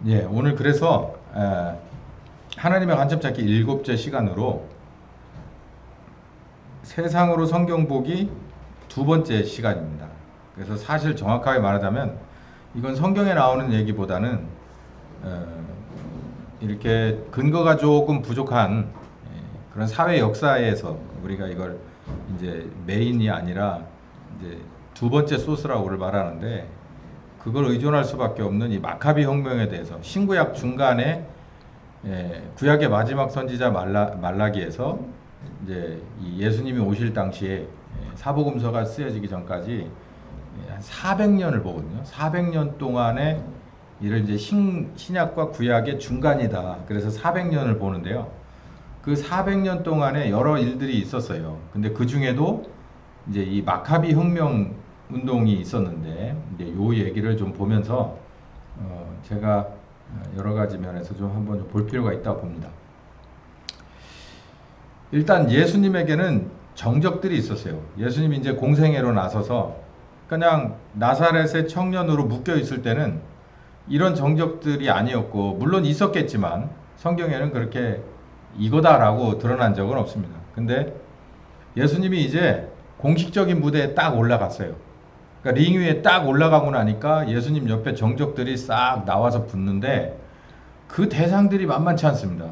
예, 오늘 그래서 하나님의 간첩 찾기 일곱째 시간으로 세상으로 성경 보기 두 번째 시간입니다. 그래서 사실 정확하게 말하자면 이건 성경에 나오는 얘기보다는 이렇게 근거가 조금 부족한 그런 사회 역사에서 우리가 이걸 이제 메인이 아니라 이제 두 번째 소스라고 말하는데, 그걸 의존할 수밖에 없는 이 마카비 혁명에 대해서 신구약 중간에 구약의 마지막 선지자 말라기에서 이제 이 예수님이 오실 당시에 사복음서가 쓰여지기 전까지 한 400년을 보거든요. 400년 동안에 이를 이제 신약과 구약의 중간이다. 그래서 400년을 보는데요. 그 400년 동안에 여러 일들이 있었어요. 근데 그 중에도 이제 이 마카비 혁명 운동이 있었는데, 이제 요 얘기를 좀 보면서 제가 여러 가지 면에서 좀 한번 볼 필요가 있다고 봅니다. 일단 예수님에게는 정적들이 있었어요. 예수님이 이제 공생애로 나서서 그냥 나사렛의 청년으로 묶여 있을 때는 이런 정적들이 아니었고, 물론 있었겠지만 성경에는 그렇게 이거다라고 드러난 적은 없습니다. 근데 예수님이 이제 공식적인 무대에 딱 올라갔어요. 그러니까 링 위에 딱 올라가고 나니까 예수님 옆에 정적들이 싹 나와서 붙는데 그 대상들이 만만치 않습니다.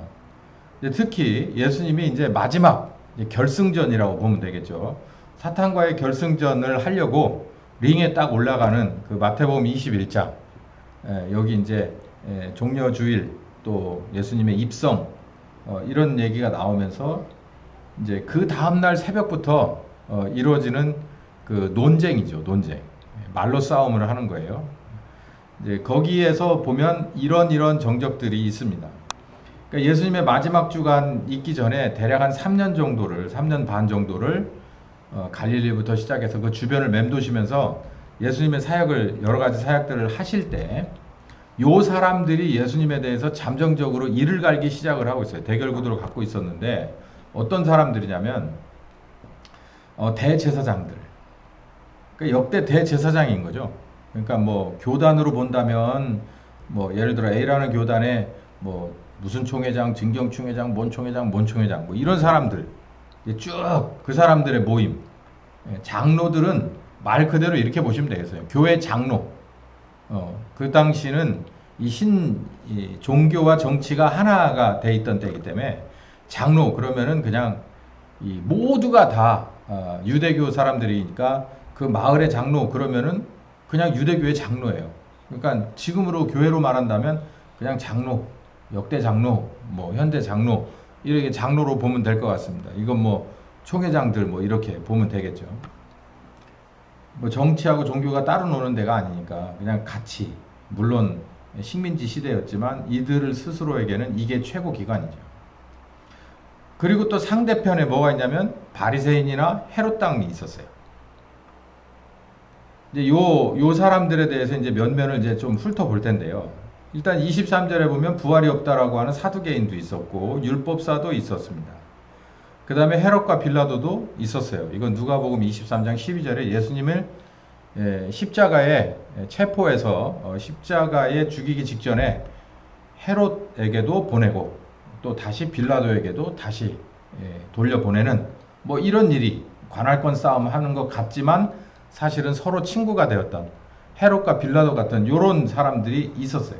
특히 예수님이 이제 마지막 결승전이라고 보면 되겠죠. 사탄과의 결승전을 하려고 링에 딱 올라가는 그 마태복음 21장, 여기 이제 종려주일 또 예수님의 입성, 이런 얘기가 나오면서 이제 그 다음날 새벽부터 이루어지는 그 논쟁이죠. 논쟁. 말로 싸움을 하는 거예요. 이제 거기에서 보면 이런 정적들이 있습니다. 그러니까 예수님의 마지막 주간 있기 전에 대략 한 3년 반 정도를 갈릴리부터 시작해서 그 주변을 맴도시면서 예수님의 사역을, 여러 가지 사역들을 하실 때 요 사람들이 예수님에 대해서 잠정적으로 이를 갈기 시작을 하고 있어요. 대결구도를 갖고 있었는데, 어떤 사람들이냐면 대제사장들. 그러니까 역대 대제사장인 거죠. 그러니까 뭐 교단으로 본다면 뭐 예를 들어 A라는 교단에 뭐 무슨 총회장, 진경총회장, 뭔 총회장 뭐 이런 사람들, 쭉 그 사람들의 모임. 장로들은 말 그대로 이렇게 보시면 되겠어요. 교회 장로. 그 당시는 이 종교와 정치가 하나가 돼 있던 때이기 때문에 장로 그러면은 그냥 이 모두가 다 유대교 사람들이니까 그 마을의 장로 그러면은 그냥 유대교의 장로예요. 그러니까 지금으로 교회로 말한다면 그냥 장로, 역대 장로, 뭐 현대 장로, 이렇게 장로로 보면 될 것 같습니다. 이건 뭐 총회장들 뭐 이렇게 보면 되겠죠. 뭐 정치하고 종교가 따로 노는 데가 아니니까 그냥 같이, 물론 식민지 시대였지만 이들을 스스로에게는 이게 최고 기관이죠. 그리고 또 상대편에 뭐가 있냐면 바리새인이나 헤롯 당이 있었어요. 이제 요 사람들에 대해서 이제 면면을 이제 좀 훑어볼 텐데요. 일단 23절에 보면 부활이 없다라고 하는 사두개인도 있었고 율법사도 있었습니다. 그 다음에 헤롯과 빌라도도 있었어요. 이건 누가복음 23장 12절에 예수님을 십자가에 체포해서 십자가에 죽이기 직전에 헤롯에게도 보내고 또 다시 빌라도에게도 다시 돌려보내는 뭐 이런 일이, 관할권 싸움 하는 것 같지만 사실은 서로 친구가 되었던 헤롯과 빌라도 같은 이런 사람들이 있었어요.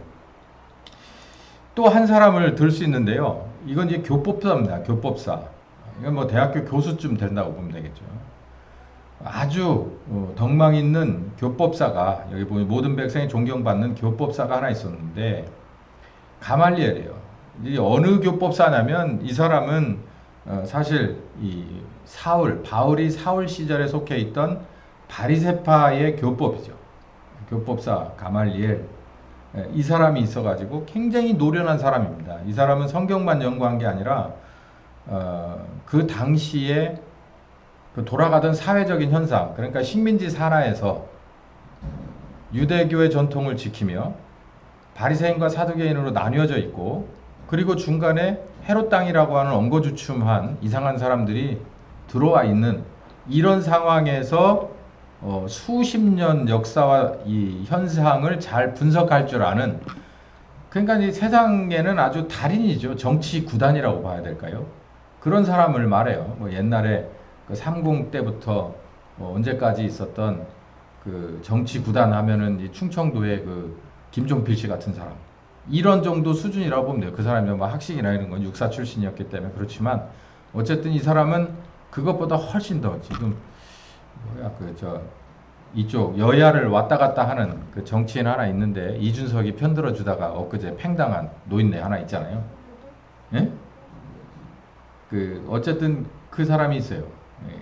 또 한 사람을 들 수 있는데요. 이건 이제 교법사입니다. 교법사. 이건 뭐 대학교 교수쯤 된다고 보면 되겠죠. 아주 덕망 있는 교법사가, 여기 보면 모든 백성이 존경받는 교법사가 하나 있었는데 가말리엘이에요. 이 어느 교법사냐면 이 사람은 사실 이 바울이 사울 시절에 속해 있던 바리새파의 교법이죠. 교법사 가말리엘. 이 사람이 있어가지고 굉장히 노련한 사람입니다. 이 사람은 성경만 연구한 게 아니라 그 당시에 그 돌아가던 사회적인 현상, 그러니까 식민지 산하에서 유대교의 전통을 지키며 바리새인과 사두개인으로 나뉘어져 있고, 그리고 중간에 헤롯 당이라고 하는 엉거주춤한 이상한 사람들이 들어와 있는 이런 상황에서 수십 년 역사와 이 현상을 잘 분석할 줄 아는 그러니까 이 세상에는 아주 달인이죠. 정치 구단이라고 봐야 될까요? 그런 사람을 말해요. 뭐 옛날에 그 30 때부터 뭐 언제까지 있었던 그 정치 구단 하면은 이 충청도의 그 김종필 씨 같은 사람. 이런 정도 수준이라고 보면 돼요. 그 사람이 뭐 학식이나 이런 건 육사 출신이었기 때문에 그렇지만 어쨌든 이 사람은 그것보다 훨씬 더 지금 뭐야 그 저 이쪽 여야를 왔다 갔다 하는 그 정치인 하나 있는데 이준석이 편들어 주다가 엊그제 팽당한 노인네 하나 있잖아요. 예? 그 어쨌든 그 사람이 있어요. 예.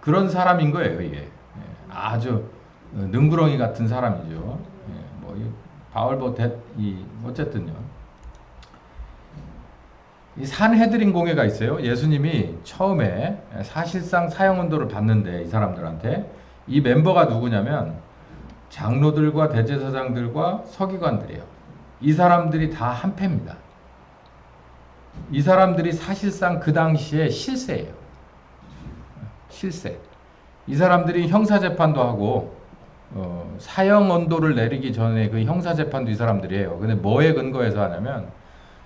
그런 사람인 거예요, 이게. 예. 아주 능구렁이 같은 사람이죠. 예. 뭐 바울보 이 어쨌든요. 이 산헤드린 공회가 있어요. 예수님이 처음에 사실상 사형 언도를 받는데 이 사람들한테 이 멤버가 누구냐면 장로들과 대제사장들과 서기관들이에요. 이 사람들이 다 한패입니다. 이 사람들이 사실상 그 당시에 실세예요. 실세. 이 사람들이 형사재판도 하고 사형 언도를 내리기 전에 그 형사재판도 이 사람들이 해요. 근데 뭐에 근거해서 하냐면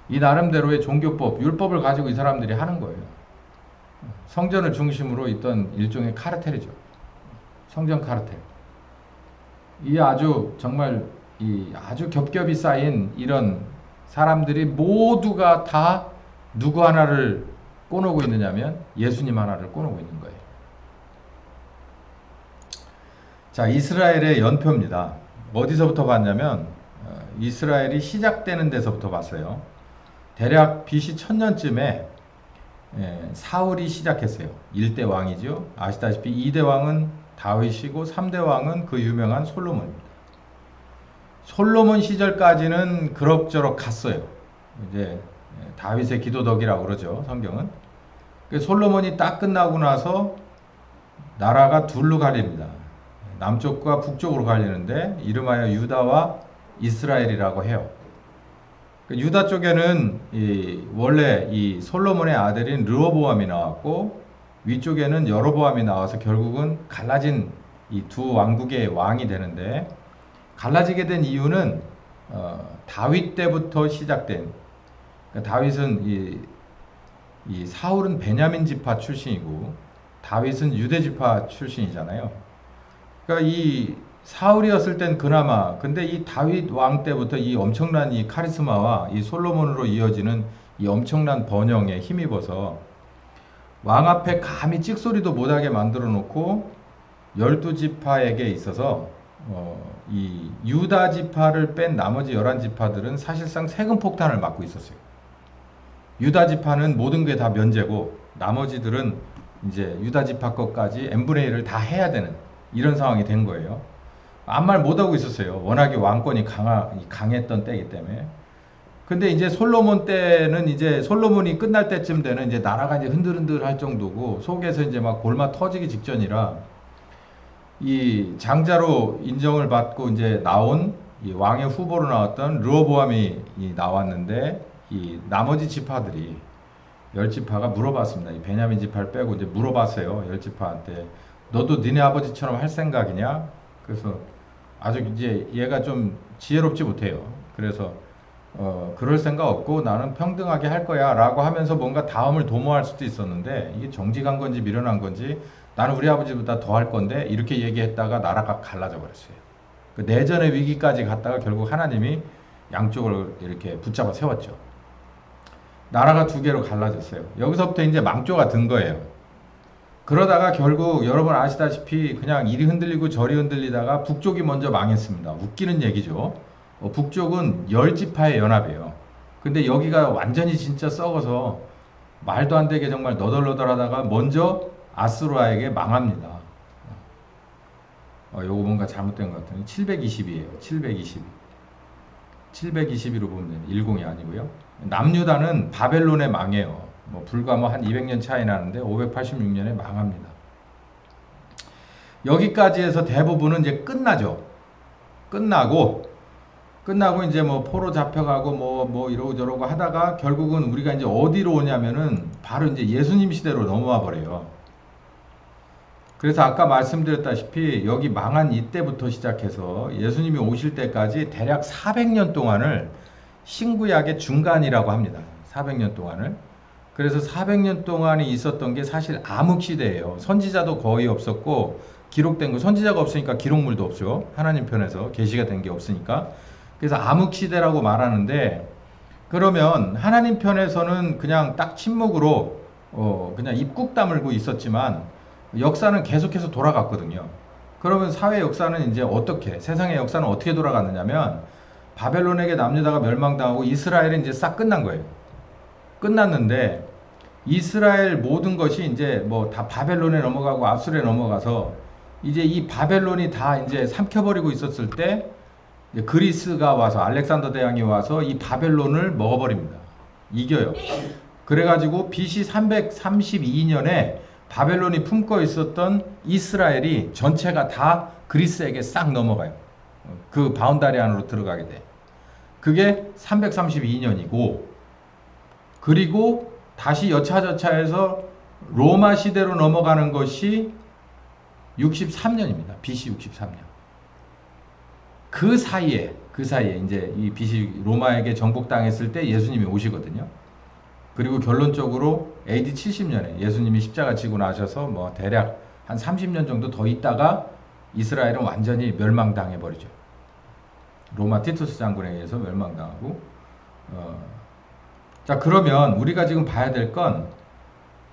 이 나름대로의 종교법, 율법을 가지고 이 사람들이 하는 거예요. 성전을 중심으로 있던 일종의 카르텔이죠. 성전 카르텔. 이 아주 정말 이 아주 겹겹이 쌓인 이런 사람들이 모두가 다 누구 하나를 꼬놓고 있느냐면 예수님 하나를 꼬놓고 있는 거예요. 자, 이스라엘의 연표입니다. 어디서부터 봤냐면 이스라엘이 시작되는 데서부터 봤어요. 대략 BC 1000년쯤에 사울이 시작했어요. 1대 왕이죠. 아시다시피 2대 왕은 다윗이고 3대 왕은 그 유명한 솔로몬입니다. 솔로몬 시절까지는 그럭저럭 갔어요. 이제 다윗의 기도덕이라고 그러죠. 성경은. 솔로몬이 딱 끝나고 나서 나라가 둘로 갈립니다. 남쪽과 북쪽으로 갈리는데 이름하여 유다와 이스라엘이라고 해요. 유다 쪽에는 원래 이 솔로몬의 아들인 르호보암이 나왔고 위쪽에는 여로보암이 나와서 결국은 갈라진 이 두 왕국의 왕이 되는데 갈라지게 된 이유는 다윗 때부터 시작된 그러니까 다윗은 이 사울은 베냐민 지파 출신이고 다윗은 유대 지파 출신이잖아요. 그러니까 이 사울이었을 땐 그나마 근데 이 다윗 왕 때부터 이 엄청난 이 카리스마와 이 솔로몬으로 이어지는 이 엄청난 번영에 힘입어서 왕 앞에 감히 찍소리도 못하게 만들어 놓고 12지파에게 있어서 이 유다 지파를 뺀 나머지 11지파들은 사실상 세금 폭탄을 맞고 있었어요. 유다 지파는 모든 게 다 면제고 나머지들은 이제 유다 지파 것까지 n분의 1을 다 해야 되는 이런 상황이 된 거예요. 아무 말 못하고 있었어요. 워낙에 왕권이 강했던 때이기 때문에. 근데 이제 솔로몬 때는 이제 솔로몬이 끝날 때쯤 되는 이제 나라가 이제 흔들흔들 할 정도고 속에서 이제 막 골마 터지기 직전이라 이 장자로 인정을 받고 이제 나온 이 왕의 후보로 나왔던 르호보암이 나왔는데 이 나머지 지파들이 10지파가 물어봤습니다. 이 베냐민 지파를 빼고 이제 물어봤어요. 10지파한테 너도 니네 아버지처럼 할 생각이냐? 그래서 아주 이제 얘가 좀 지혜롭지 못해요. 그래서 그럴 생각 없고 나는 평등하게 할 거야 라고 하면서 뭔가 다음을 도모할 수도 있었는데 이게 정직한 건지 미련한 건지 나는 우리 아버지보다 더 할 건데 이렇게 얘기했다가 나라가 갈라져 버렸어요. 그 내전의 위기까지 갔다가 결국 하나님이 양쪽을 이렇게 붙잡아 세웠죠. 나라가 두 개로 갈라졌어요. 여기서부터 이제 망조가 든 거예요. 그러다가 결국 여러분 아시다시피 그냥 이리 흔들리고 저리 흔들리다가 북쪽이 먼저 망했습니다. 웃기는 얘기죠. 북쪽은 10지파의 연합이에요. 근데 여기가 완전히 진짜 썩어서 말도 안 되게 정말 너덜너덜하다가 먼저 아수르에게 망합니다. 요거 뭔가 잘못된 것 같은데 720이에요. 720. 722로 보면 10이 아니고요. 남유다는 바벨론에 망해요. 뭐 불과 뭐 한 200년 차이 나는데 586년에 망합니다. 여기까지 해서 대부분은 이제 끝나죠. 끝나고 이제 뭐 포로 잡혀가고 뭐 이러고 저러고 하다가 결국은 우리가 이제 어디로 오냐면은 바로 이제 예수님 시대로 넘어와 버려요. 그래서 아까 말씀드렸다시피 여기 망한 이때부터 시작해서 예수님이 오실 때까지 대략 400년 동안을 신구약의 중간이라고 합니다. 400년 동안을. 그래서 400년 동안이 있었던 게 사실 암흑시대예요. 선지자도 거의 없었고 기록된 거, 선지자가 없으니까 기록물도 없죠. 하나님 편에서 계시가 된 게 없으니까. 그래서 암흑시대라고 말하는데, 그러면 하나님 편에서는 그냥 딱 침묵으로 그냥 입국 다물고 있었지만 역사는 계속해서 돌아갔거든요. 그러면 사회 역사는 이제 어떻게, 세상의 역사는 어떻게 돌아갔느냐면, 바벨론에게 남유다가 멸망당하고 이스라엘은 이제 싹 끝난 거예요. 끝났는데 이스라엘 모든 것이 이제 뭐 다 바벨론에 넘어가고 아수르에 넘어가서 이제 이 바벨론이 다 이제 삼켜버리고 있었을 때 그리스가 와서, 알렉산더 대왕이 와서 이 바벨론을 먹어버립니다. 이겨요. 그래가지고 BC 332년에 바벨론이 품고 있었던 이스라엘이 전체가 다 그리스에게 싹 넘어가요. 그 바운다리 안으로 들어가게 돼. 그게 332년이고, 그리고 다시 여차저차해서 로마 시대로 넘어가는 것이 63년입니다. BC 63년. 그 사이에 이제 이 BC 로마에게 정복당했을 때 예수님이 오시거든요. 그리고 결론적으로 AD 70년에 예수님이 십자가 지고 나셔서 뭐 대략 한 30년 정도 더 있다가 이스라엘은 완전히 멸망당해 버리죠. 로마 티투스 장군에 의해서 멸망당하고. 자, 그러면 우리가 지금 봐야 될 건,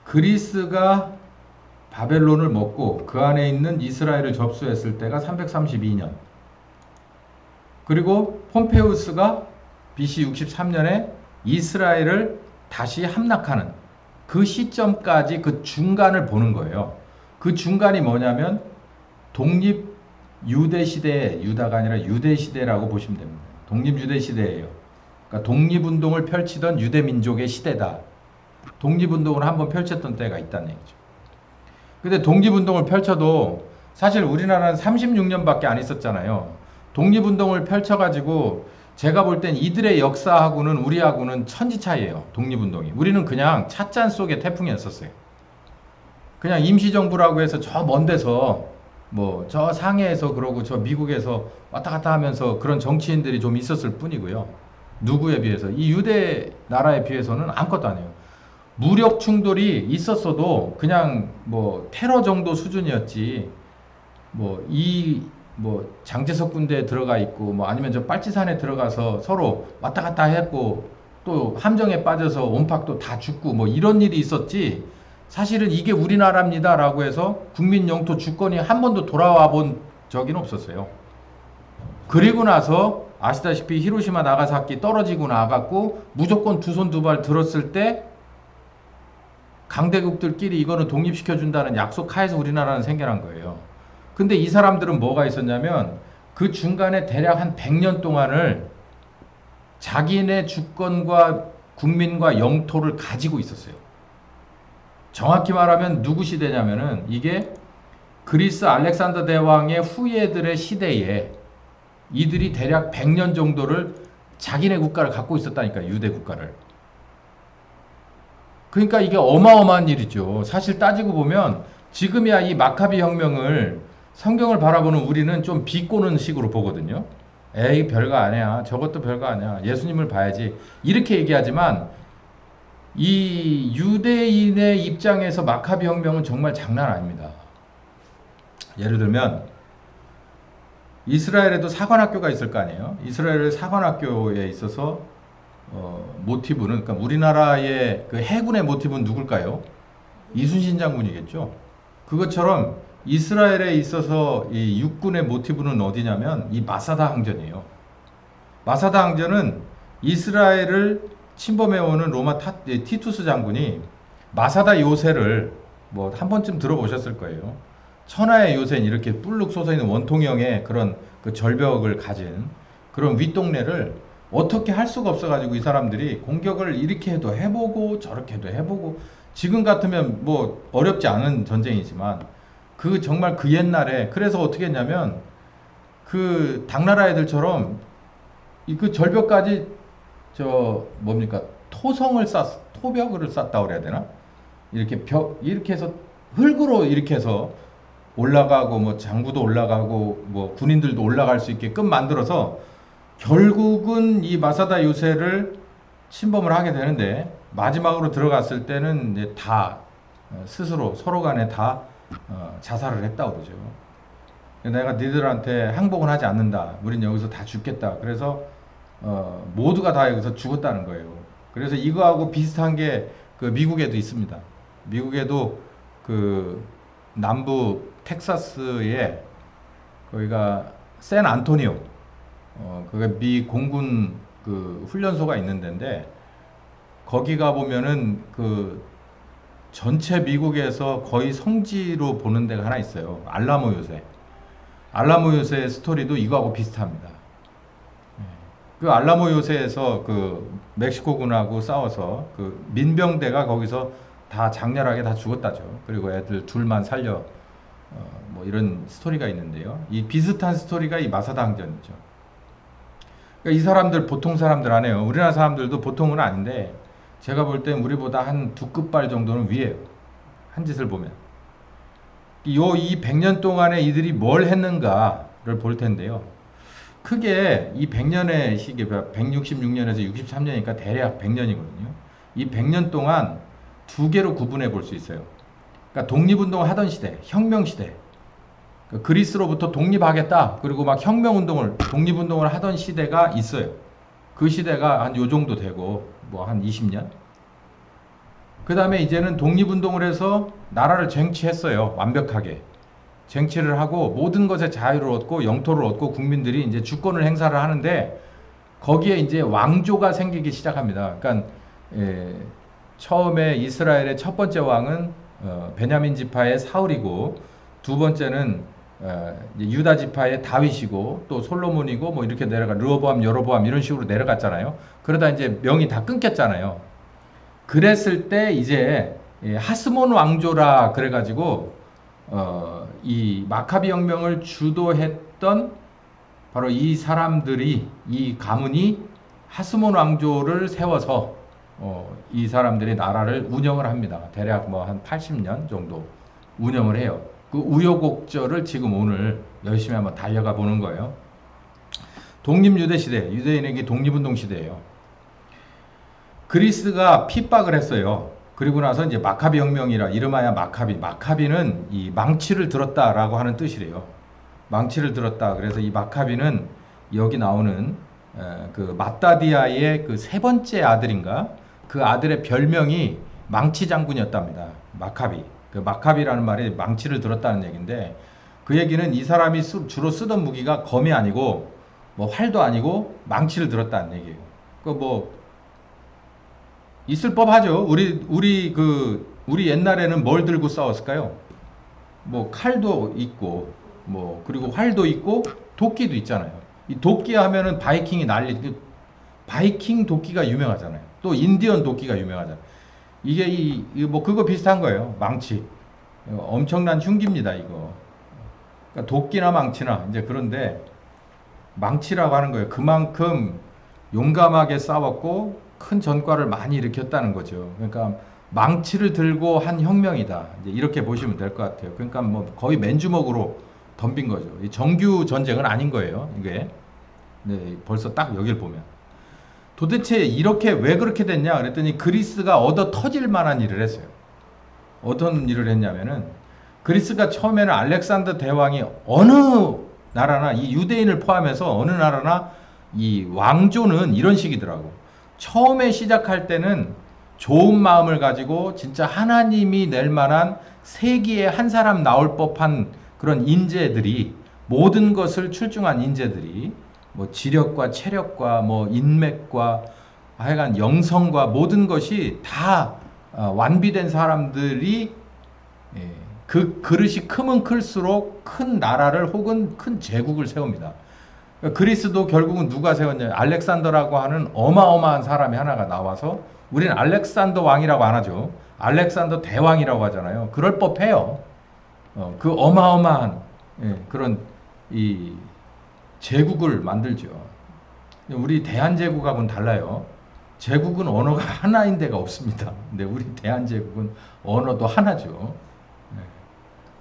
그리스가 바벨론을 먹고 그 안에 있는 이스라엘을 접수했을 때가 332년. 그리고 폼페우스가 BC 63년에 이스라엘을 다시 함락하는 그 시점까지, 그 중간을 보는 거예요. 그 중간이 뭐냐면 독립 유대 시대, 유다가 아니라 유대 시대라고 보시면 됩니다. 독립 유대 시대예요. 그러니까 독립운동을 펼치던 유대 민족의 시대다. 독립운동을 한번 펼쳤던 때가 있다는 얘기죠. 근데 독립운동을 펼쳐도 사실 우리나라는 36년밖에 안 있었잖아요. 독립운동을 펼쳐가지고 제가 볼 땐 이들의 역사하고는 우리하고는 천지 차이예요. 독립운동이. 우리는 그냥 찻잔 속의 태풍이었었어요. 그냥 임시정부라고 해서 저 먼 데서 뭐 저 상해에서 그러고 저 미국에서 왔다 갔다 하면서 그런 정치인들이 좀 있었을 뿐이고요. 누구에 비해서, 이 유대 나라에 비해서는 아무것도 아니에요. 무력 충돌이 있었어도 그냥 뭐 테러 정도 수준이었지, 뭐 장제석 군대에 들어가 있고 뭐 아니면 저 빨치산에 들어가서 서로 왔다 갔다 했고 또 함정에 빠져서 온팍도 다 죽고 뭐 이런 일이 있었지, 사실은 이게 우리나라입니다 라고 해서 국민 영토 주권이 한 번도 돌아와 본 적은 없었어요. 그리고 나서 아시다시피 히로시마 나가사키 떨어지고 나갔고 무조건 두 손 두 발 들었을 때 강대국들끼리 이거는 독립시켜준다는 약속 하에서 우리나라는 생겨난 거예요. 근데 이 사람들은 뭐가 있었냐면 그 중간에 대략 한 100년 동안을 자기네 주권과 국민과 영토를 가지고 있었어요. 정확히 말하면 누구 시대냐면은 이게 그리스 알렉산더 대왕의 후예들의 시대에 이들이 대략 100년 정도를 자기네 국가를 갖고 있었다니까, 유대 국가를. 그러니까 이게 어마어마한 일이죠. 사실 따지고 보면 지금이야 이 마카비 혁명을, 성경을 바라보는 우리는 좀 비꼬는 식으로 보거든요. 에이 별거 아니야, 저것도 별거 아니야, 예수님을 봐야지, 이렇게 얘기하지만 이 유대인의 입장에서 마카비 혁명은 정말 장난 아닙니다. 예를 들면 이스라엘에도 사관학교가 있을 거 아니에요. 이스라엘의 사관학교에 있어서 모티브는, 그러니까 우리나라의 그 해군의 모티브는 누굴까요? 이순신 장군이겠죠. 그것처럼 이스라엘에 있어서 이 육군의 모티브는 어디냐면 이 마사다 항전이에요. 마사다 항전은 이스라엘을 침범해오는 로마 티투스 장군이 마사다 요새를 뭐 한 번쯤 들어보셨을 거예요. 천하의 요새는 이렇게 뿔룩 솟아있는 원통형의 그런 그 절벽을 가진 그런 윗동네를 어떻게 할 수가 없어가지고 이 사람들이 공격을 이렇게 해도 해보고 저렇게 해도 해보고, 지금 같으면 뭐 어렵지 않은 전쟁이지만 그 정말 그 옛날에, 그래서 어떻게 했냐면 그 당나라 애들처럼 그 절벽까지 토벽을 쌌다 그래야 되나? 이렇게 해서 흙으로 이렇게 해서 올라가고 뭐 장부도 올라가고 뭐 군인들도 올라갈 수 있게끔 만들어서 결국은 이 마사다 요새를 침범을 하게 되는데 마지막으로 들어갔을 때는 이제 다 스스로 서로 간에 다 자살을 했다고 그러죠. 내가 니들한테 항복은 하지 않는다. 우린 여기서 다 죽겠다. 그래서 모두가 다 여기서 죽었다는 거예요. 그래서 이거하고 비슷한 게 그 미국에도 있습니다. 미국에도 그 남부 텍사스에 거기가 샌 안토니오 그게 미 공군 그 훈련소가 있는 데인데 거기가 보면은 그 전체 미국에서 거의 성지로 보는 데가 하나 있어요. 알라모 요새. 알라모 요새 스토리도 이거하고 비슷합니다. 그 알라모 요새에서 그 멕시코군하고 싸워서 그 민병대가 거기서 다 장렬하게 다 죽었다죠. 그리고 애들 둘만 살려 뭐 이런 스토리가 있는데요. 이 비슷한 스토리가 이 마사다 항전이죠. 그러니까 이 사람들 보통 사람들 아니에요. 우리나라 사람들도 보통은 아닌데 제가 볼 땐 우리보다 한 두 끝발 정도는 위에요. 한 짓을 보면. 이 100년 동안에 이들이 뭘 했는가를 볼 텐데요. 크게 이 100년의 시기, 166년에서 63년이니까 대략 100년이거든요. 이 100년 동안 두 개로 구분해 볼 수 있어요. 그러니까 독립운동을 하던 시대, 혁명시대. 그러니까 그리스로부터 독립하겠다. 그리고 막 혁명운동을, 독립운동을 하던 시대가 있어요. 그 시대가 한 요 정도 되고, 뭐 한 20년? 그 다음에 이제는 독립운동을 해서 나라를 쟁취했어요. 완벽하게. 쟁취를 하고 모든 것에 자유를 얻고 영토를 얻고 국민들이 이제 주권을 행사를 하는데 거기에 이제 왕조가 생기기 시작합니다. 그러니까 처음에 이스라엘의 첫 번째 왕은 베냐민 지파의 사울이고 두 번째는 유다 지파의 다윗이고 또 솔로몬이고 뭐 이렇게 내려가 르호보암, 여로보암 이런 식으로 내려갔잖아요. 그러다 이제 명이 다 끊겼잖아요. 그랬을 때 이제 하스몬 왕조라 그래가지고 이 마카비 혁명을 주도했던 바로 이 사람들이 이 가문이 하스몬 왕조를 세워서 이 사람들이 나라를 운영을 합니다. 대략 뭐 한 80년 정도 운영을 해요. 그 우여곡절을 지금 오늘 열심히 한번 달려가 보는 거예요. 독립유대 시대, 유대인에게 독립운동 시대예요. 그리스가 핍박을 했어요. 그리고 나서 이제 마카비 혁명이라 이름하여 마카비는 이 망치를 들었다라고 하는 뜻이래요. 망치를 들었다. 그래서 이 마카비는 여기 나오는 그 마따디아의 그 세 번째 아들인가? 그 아들의 별명이 망치 장군이었답니다. 마카비. 그 마카비라는 말이 망치를 들었다는 얘기인데 그 얘기는 이 사람이 주로 쓰던 무기가 검이 아니고 뭐 활도 아니고 망치를 들었다는 얘기예요. 그 뭐 있을 법하죠. 우리 옛날에는 뭘 들고 싸웠을까요? 뭐 칼도 있고 뭐 그리고 활도 있고 도끼도 있잖아요. 이 도끼 하면은 바이킹이 바이킹 도끼가 유명하잖아요. 또 인디언 도끼가 유명하잖아요. 이게 뭐 그거 비슷한 거예요. 망치. 엄청난 흉기입니다, 이거. 그러니까 도끼나 망치나 이제 그런데 망치라고 하는 거예요. 그만큼 용감하게 싸웠고 큰 전과를 많이 일으켰다는 거죠. 그러니까 망치를 들고 한 혁명이다. 이제 이렇게 보시면 될 것 같아요. 그러니까 뭐 거의 맨주먹으로 덤빈 거죠. 이 정규 전쟁은 아닌 거예요. 이게 네, 벌써 딱 여길 보면 도대체 이렇게 왜 그렇게 됐냐 그랬더니 그리스가 얻어 터질 만한 일을 했어요. 어떤 일을 했냐면은 그리스가 처음에는 알렉산더 대왕이 어느 나라나 이 유대인을 포함해서 어느 나라나 이 왕조는 이런 식이더라고. 처음에 시작할 때는 좋은 마음을 가지고 진짜 하나님이 낼 만한 세기에 한 사람 나올 법한 그런 인재들이 모든 것을 출중한 인재들이 뭐 지력과 체력과 뭐 인맥과 하여간 영성과 모든 것이 다 완비된 사람들이 그 그릇이 크면 클수록 큰 나라를 혹은 큰 제국을 세웁니다. 그리스도 결국은 누가 세웠냐? 알렉산더라고 하는 어마어마한 사람이 하나가 나와서 우리는 알렉산더 왕이라고 안 하죠. 알렉산더 대왕이라고 하잖아요. 그럴 법해요. 그 어마어마한 그런 이 제국을 만들죠. 우리 대한제국하고는 달라요. 제국은 언어가 하나인 데가 없습니다. 근데 우리 대한제국은 언어도 하나죠.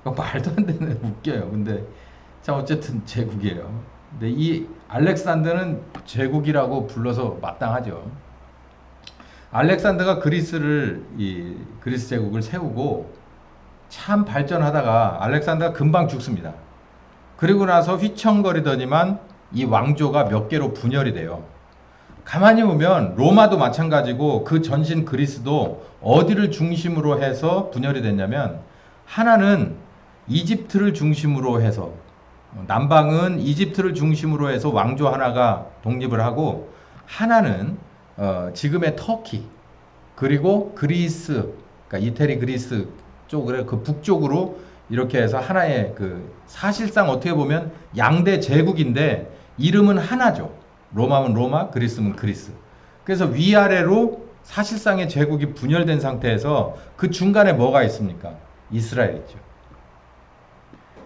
말도 안 되는 웃겨요. 근데 자 어쨌든 제국이에요. 근데 이 알렉산더는 제국이라고 불러서 마땅하죠. 알렉산더가 그리스 제국을 세우고 참 발전하다가 알렉산더가 금방 죽습니다. 그리고 나서 휘청거리더니만 이 왕조가 몇 개로 분열이 돼요. 가만히 보면 로마도 마찬가지고 그 전신 그리스도 어디를 중심으로 해서 분열이 됐냐면, 하나는 이집트를 중심으로 해서, 남방은 이집트를 중심으로 해서 왕조 하나가 독립을 하고, 하나는 지금의 터키, 그리고 그리스, 그러니까 이태리 그리스 쪽을 그 북쪽으로 이렇게 해서 하나의 사실상 어떻게 보면 양대 제국인데 이름은 하나죠. 로마는 로마, 그리스는 그리스. 그래서 위아래로 사실상의 제국이 분열된 상태에서 그 중간에 뭐가 있습니까? 이스라엘 있죠.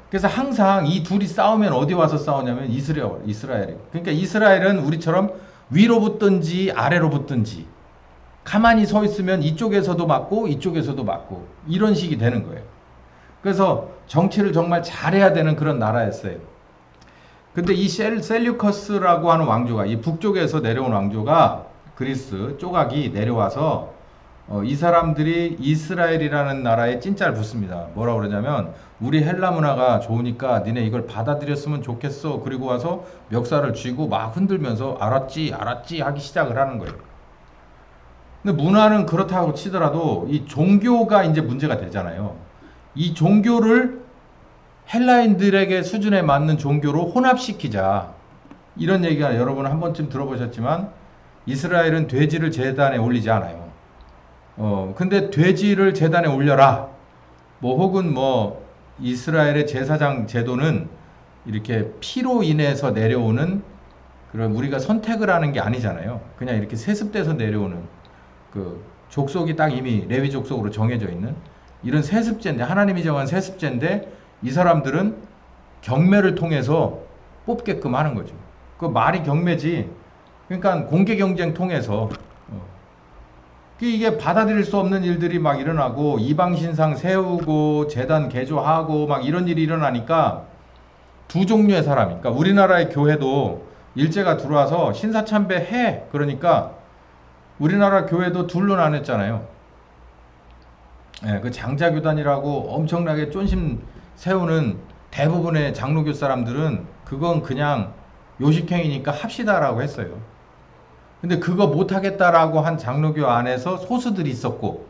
그래서 항상 이 둘이 싸우면 어디 와서 싸우냐면 이스라엘. 그러니까 이스라엘은 우리처럼 위로 붙든지 아래로 붙든지 가만히 서 있으면 이쪽에서도 맞고 이쪽에서도 맞고 이런 식이 되는 거예요. 그래서 정치를 정말 잘해야 되는 그런 나라였어요. 근데 이 셀류커스라고 하는 왕조가, 이 북쪽에서 내려온 왕조가, 그리스 조각이 내려와서 이 사람들이 이스라엘이라는 나라에 찐짜를 붙습니다. 뭐라고 그러냐면, 우리 헬라 문화가 좋으니까 니네 이걸 받아들였으면 좋겠어. 그리고 와서 멱살을 쥐고 막 흔들면서 알았지 알았지 하기 시작을 하는 거예요. 근데 문화는 그렇다고 치더라도 이 종교가 이제 문제가 되잖아요. 이 종교를 헬라인들에게 수준에 맞는 종교로 혼합시키자, 이런 얘기가 여러분 한 번쯤 들어보셨지만, 이스라엘은 돼지를 제단에 올리지 않아요. 근데 돼지를 제단에 올려라, 혹은 이스라엘의 제사장 제도는 이렇게 피로 인해서 내려오는, 그런 우리가 선택을 하는 게 아니잖아요. 그냥 이렇게 세습돼서 내려오는 족속이 딱 이미 레위 족속으로 정해져 있는 이런 세습제인데, 하나님이 정한 세습제인데 이 사람들은 경매를 통해서 뽑게끔 하는 거죠. 그 말이 경매지. 그러니까 공개 경쟁 통해서 이게 받아들일 수 없는 일들이 막 일어나고, 이방 신상 세우고 제단 개조하고 막 이런 일이 일어나니까 두 종류의 사람, 그러니까 우리나라의 교회도 일제가 들어와서 신사참배해, 그러니까 우리나라 교회도 둘로 나눴잖아요. 그 장자교단이라고 엄청나게 쫀심 세우는 대부분의 장로교 사람들은 그건 그냥 요식행위니까 합시다라고 했어요. 근데 그거 못하겠다라고 한 장로교 안에서 소수들이 있었고,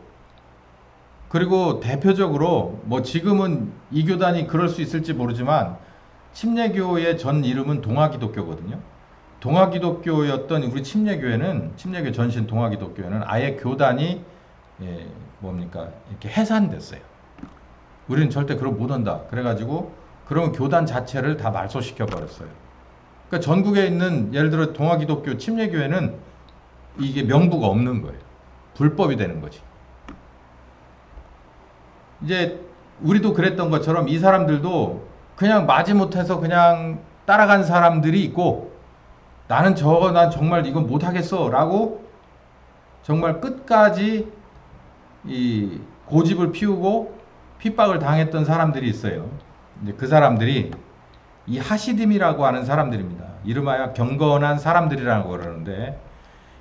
그리고 대표적으로 지금은 이 교단이 그럴 수 있을지 모르지만 침례교의 전 이름은 동아기독교거든요. 동아기독교였던 우리 침례교 전신 동아기독교회는 아예 교단이 이렇게 해산됐어요. 우리는 절대 그럼 못 한다. 그래가지고 그러면 교단 자체를 다 말소시켜 버렸어요. 그러니까 전국에 있는, 예를 들어 동아기독교 침례교회는 이게 명부가 없는 거예요. 불법이 되는 거지. 이제 우리도 그랬던 것처럼 이 사람들도 그냥 마지못해서 그냥 따라간 사람들이 있고, 난 정말 이건 못하겠어 라고 정말 끝까지 이 고집을 피우고 핍박을 당했던 사람들이 있어요. 이제 그 사람들이 이 하시딤이라고 하는 사람들입니다. 이름하여 경건한 사람들이라고 그러는데,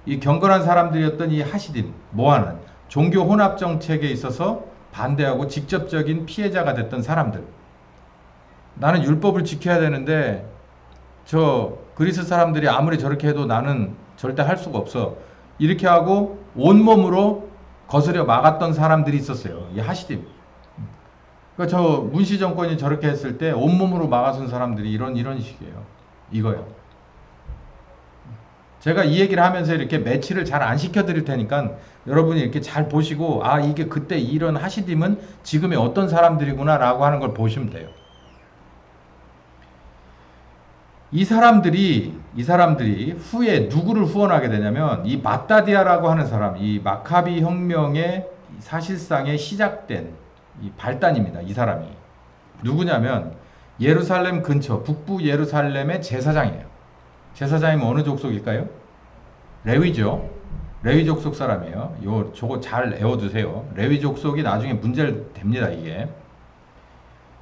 이 경건한 사람들이었던 이 하시딤, 모아는 종교 혼합 정책에 있어서 반대하고 직접적인 피해자가 됐던 사람들. 나는 율법을 지켜야 되는데 저 그리스 사람들이 아무리 저렇게 해도 나는 절대 할 수가 없어, 이렇게 하고 온몸으로 거스려 막았던 사람들이 있었어요. 이 하시딤. 그러니까 저 문시 정권이 저렇게 했을 때 온몸으로 막아선 사람들이 이런 식이에요. 이거요. 제가 이 얘기를 하면서 이렇게 매치를 잘 안 시켜드릴 테니까 여러분이 이렇게 잘 보시고, 이게 그때 이런 하시딤은 지금의 어떤 사람들이구나 라고 하는 걸 보시면 돼요. 이 사람들이 후에 누구를 후원하게 되냐면, 이 마따디아라고 하는 사람, 이 마카비 혁명의 사실상의 시작된 이 발단입니다. 이 사람이 누구냐면 예루살렘 근처 북부 예루살렘의 제사장이에요. 제사장이면 어느 족속일까요? 레위죠. 레위 족속 사람이에요. 저거 잘 외워두세요. 레위 족속이 나중에 문제를 됩니다. 이게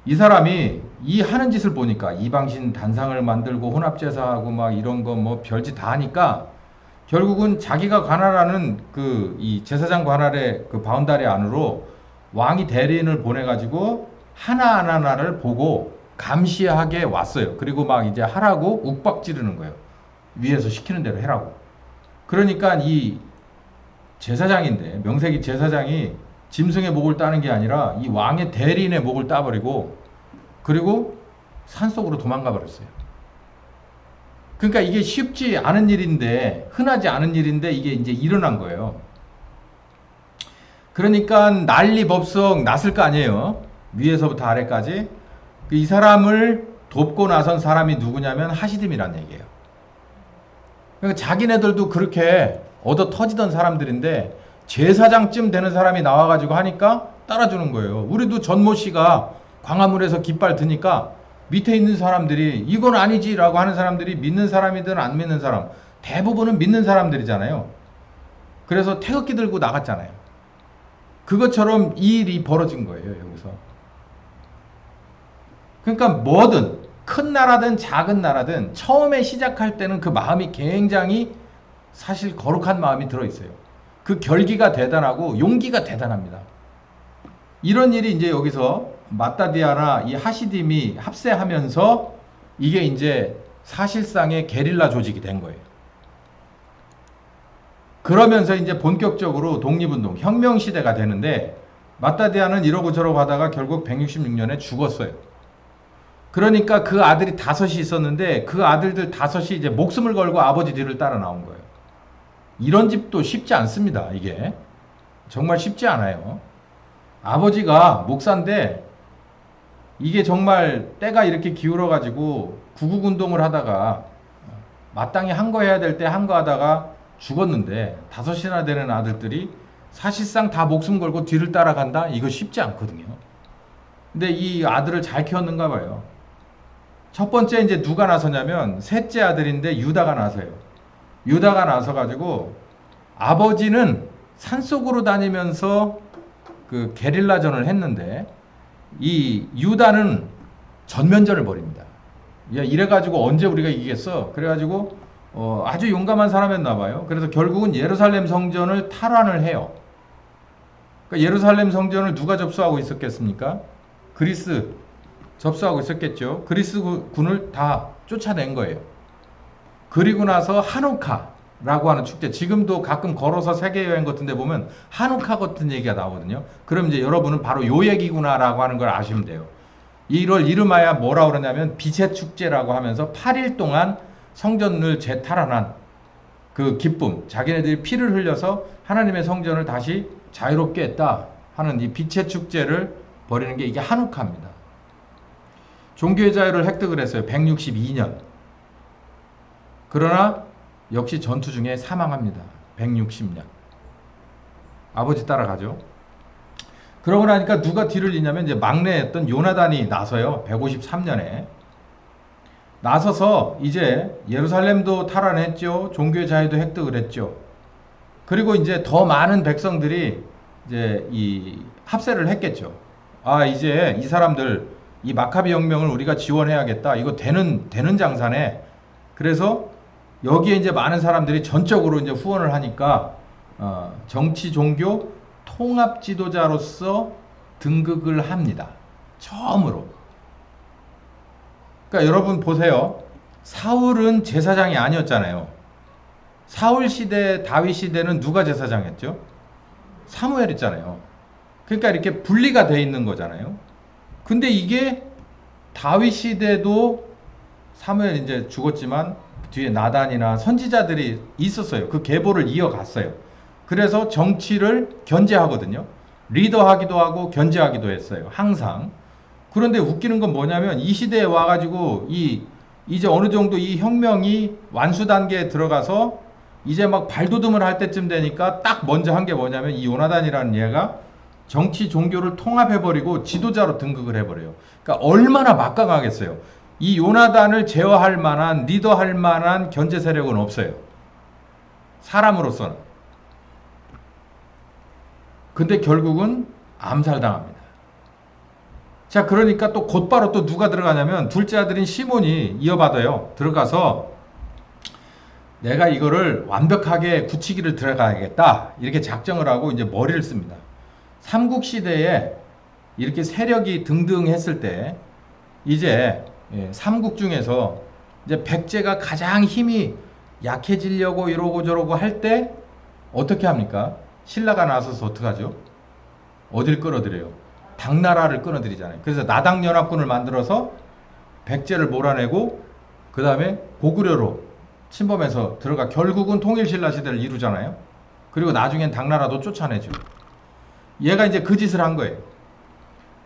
이 사람이 이 하는 짓을 보니까 이방신 단상을 만들고 혼합제사하고 막 이런 거 뭐 별짓 다 하니까 결국은 자기가 관할하는 그 이 제사장 관할의 그 바운다리 안으로 왕이 대리인을 보내가지고 하나하나를 보고 감시하게 왔어요. 그리고 막 이제 하라고 욱박 지르는 거예요. 위에서 시키는 대로 해라고. 그러니까 이 제사장인데, 명색이 제사장이 짐승의 목을 따는 게 아니라 이 왕의 대리인의 목을 따버리고 그리고 산속으로 도망가 버렸어요. 그러니까 이게 쉽지 않은 일인데, 흔하지 않은 일인데 이게 이제 일어난 거예요. 그러니까 난리 법석 났을 거 아니에요. 위에서부터 아래까지. 이 사람을 돕고 나선 사람이 누구냐면 하시딤이란 얘기예요. 그러니까 자기네들도 그렇게 얻어 터지던 사람들인데 제사장쯤 되는 사람이 나와가지고 하니까 따라주는 거예요. 우리도 전모 씨가 광화문에서 깃발 드니까 밑에 있는 사람들이 이건 아니지라고 하는 사람들이 믿는 사람이든 안 믿는 사람, 대부분은 믿는 사람들이잖아요. 그래서 태극기 들고 나갔잖아요. 그것처럼 이 일이 벌어진 거예요, 여기서. 그러니까 뭐든 큰 나라든 작은 나라든 처음에 시작할 때는 그 마음이 굉장히 사실 거룩한 마음이 들어있어요. 그 결기가 대단하고 용기가 대단합니다. 이런 일이 이제 여기서 마따디아나 이 하시딤이 합세하면서 이게 이제 사실상의 게릴라 조직이 된 거예요. 그러면서 이제 본격적으로 독립운동, 혁명시대가 되는데 마따디아는 이러고 저러고 하다가 결국 166년에 죽었어요. 그러니까 그 아들이 5이 있었는데 그 아들들 5이 이제 목숨을 걸고 아버지 뒤를 따라 나온 거예요. 이런 집도 쉽지 않습니다. 이게 정말 쉽지 않아요. 아버지가 목사인데 이게 정말 때가 이렇게 기울어 가지고 구국운동을 하다가 마땅히 한 거 해야 될 때 한 거 하다가 죽었는데 5이나 되는 아들들이 사실상 다 목숨 걸고 뒤를 따라간다? 이거 쉽지 않거든요. 근데 이 아들을 잘 키웠는가 봐요. 첫 번째 이제 누가 나서냐면 셋째 아들인데 유다가 나서요. 유다가 나서 가지고 아버지는 산속으로 다니면서 그 게릴라전을 했는데 이 유다는 전면전을 벌입니다. 야, 이래가지고 언제 우리가 이기겠어? 그래가지고 아주 용감한 사람이었나 봐요. 그래서 결국은 예루살렘 성전을 탈환을 해요. 그러니까 예루살렘 성전을 누가 접수하고 있었겠습니까? 그리스 접수하고 있었겠죠. 그리스 군을 다 쫓아낸 거예요. 그리고 나서 하누카라고 하는 축제, 지금도 가끔 걸어서 세계여행 같은 데 보면 하누카 같은 얘기가 나오거든요. 그럼 이제 여러분은 바로 요 얘기구나라고 하는 걸 아시면 돼요. 이걸 이름하여 뭐라고 그러냐면 빛의 축제라고 하면서 8일 동안 성전을 재탈환한 그 기쁨, 자기네들이 피를 흘려서 하나님의 성전을 다시 자유롭게 했다 하는 이 빛의 축제를 벌이는 게 이게 하누카입니다. 종교의 자유를 획득을 했어요. 162년. 그러나 역시 전투 중에 사망합니다. 160년. 아버지 따라가죠. 그러고 나니까 누가 뒤를 잇냐면 이제 막내였던 요나단이 나서요. 153년에. 나서서 이제 예루살렘도 탈환했죠. 종교의 자유도 획득을 했죠. 그리고 이제 더 많은 백성들이 이제 이 합세를 했겠죠. 아, 이제 이 사람들 이 마카비 혁명을 우리가 지원해야겠다. 이거 되는 장사네. 그래서 여기에 이제 많은 사람들이 전적으로 이제 후원을 하니까 정치 종교 통합 지도자로서 등극을 합니다. 처음으로. 그러니까 여러분 보세요. 사울은 제사장이 아니었잖아요. 사울 시대, 다윗 시대는 누가 제사장했죠? 사무엘 있잖아요. 그러니까 이렇게 분리가 돼 있는 거잖아요. 근데 이게 다윗 시대도 사무엘 이제 죽었지만 뒤에 나단이나 선지자들이 있었어요. 그 계보를 이어갔어요. 그래서 정치를 견제하거든요. 리더하기도 하고 견제하기도 했어요. 항상. 그런데 웃기는 건 뭐냐면 이 시대에 와가지고 이제 어느 정도 이 혁명이 완수 단계에 들어가서 이제 막 발돋움을 할 때쯤 되니까 딱 먼저 한 게 뭐냐면 이 요나단이라는 얘가 정치 종교를 통합해버리고 지도자로 등극을 해버려요. 그러니까 얼마나 막강하겠어요. 이 요나단을 제어할 만한, 리더할 만한 견제 세력은 없어요. 사람으로서는. 근데 결국은 암살당합니다. 자, 그러니까 또 곧바로 또 누가 들어가냐면 둘째 아들인 시몬이 이어받아요. 들어가서 내가 이거를 완벽하게 굳히기를 들어가야겠다. 이렇게 작정을 하고 이제 머리를 씁니다. 삼국시대에 이렇게 세력이 등등했을 때 이제 삼국 중에서 이제 백제가 가장 힘이 약해지려고 이러고 저러고 할 때 어떻게 합니까? 신라가 나서서 어떻게 하죠? 어딜 끌어들여요? 당나라를 끌어들이잖아요. 그래서 나당연합군을 만들어서 백제를 몰아내고 그 다음에 고구려로 침범해서 들어가 결국은 통일신라 시대를 이루잖아요. 그리고 나중엔 당나라도 쫓아내죠. 얘가 이제 그 짓을 한 거예요.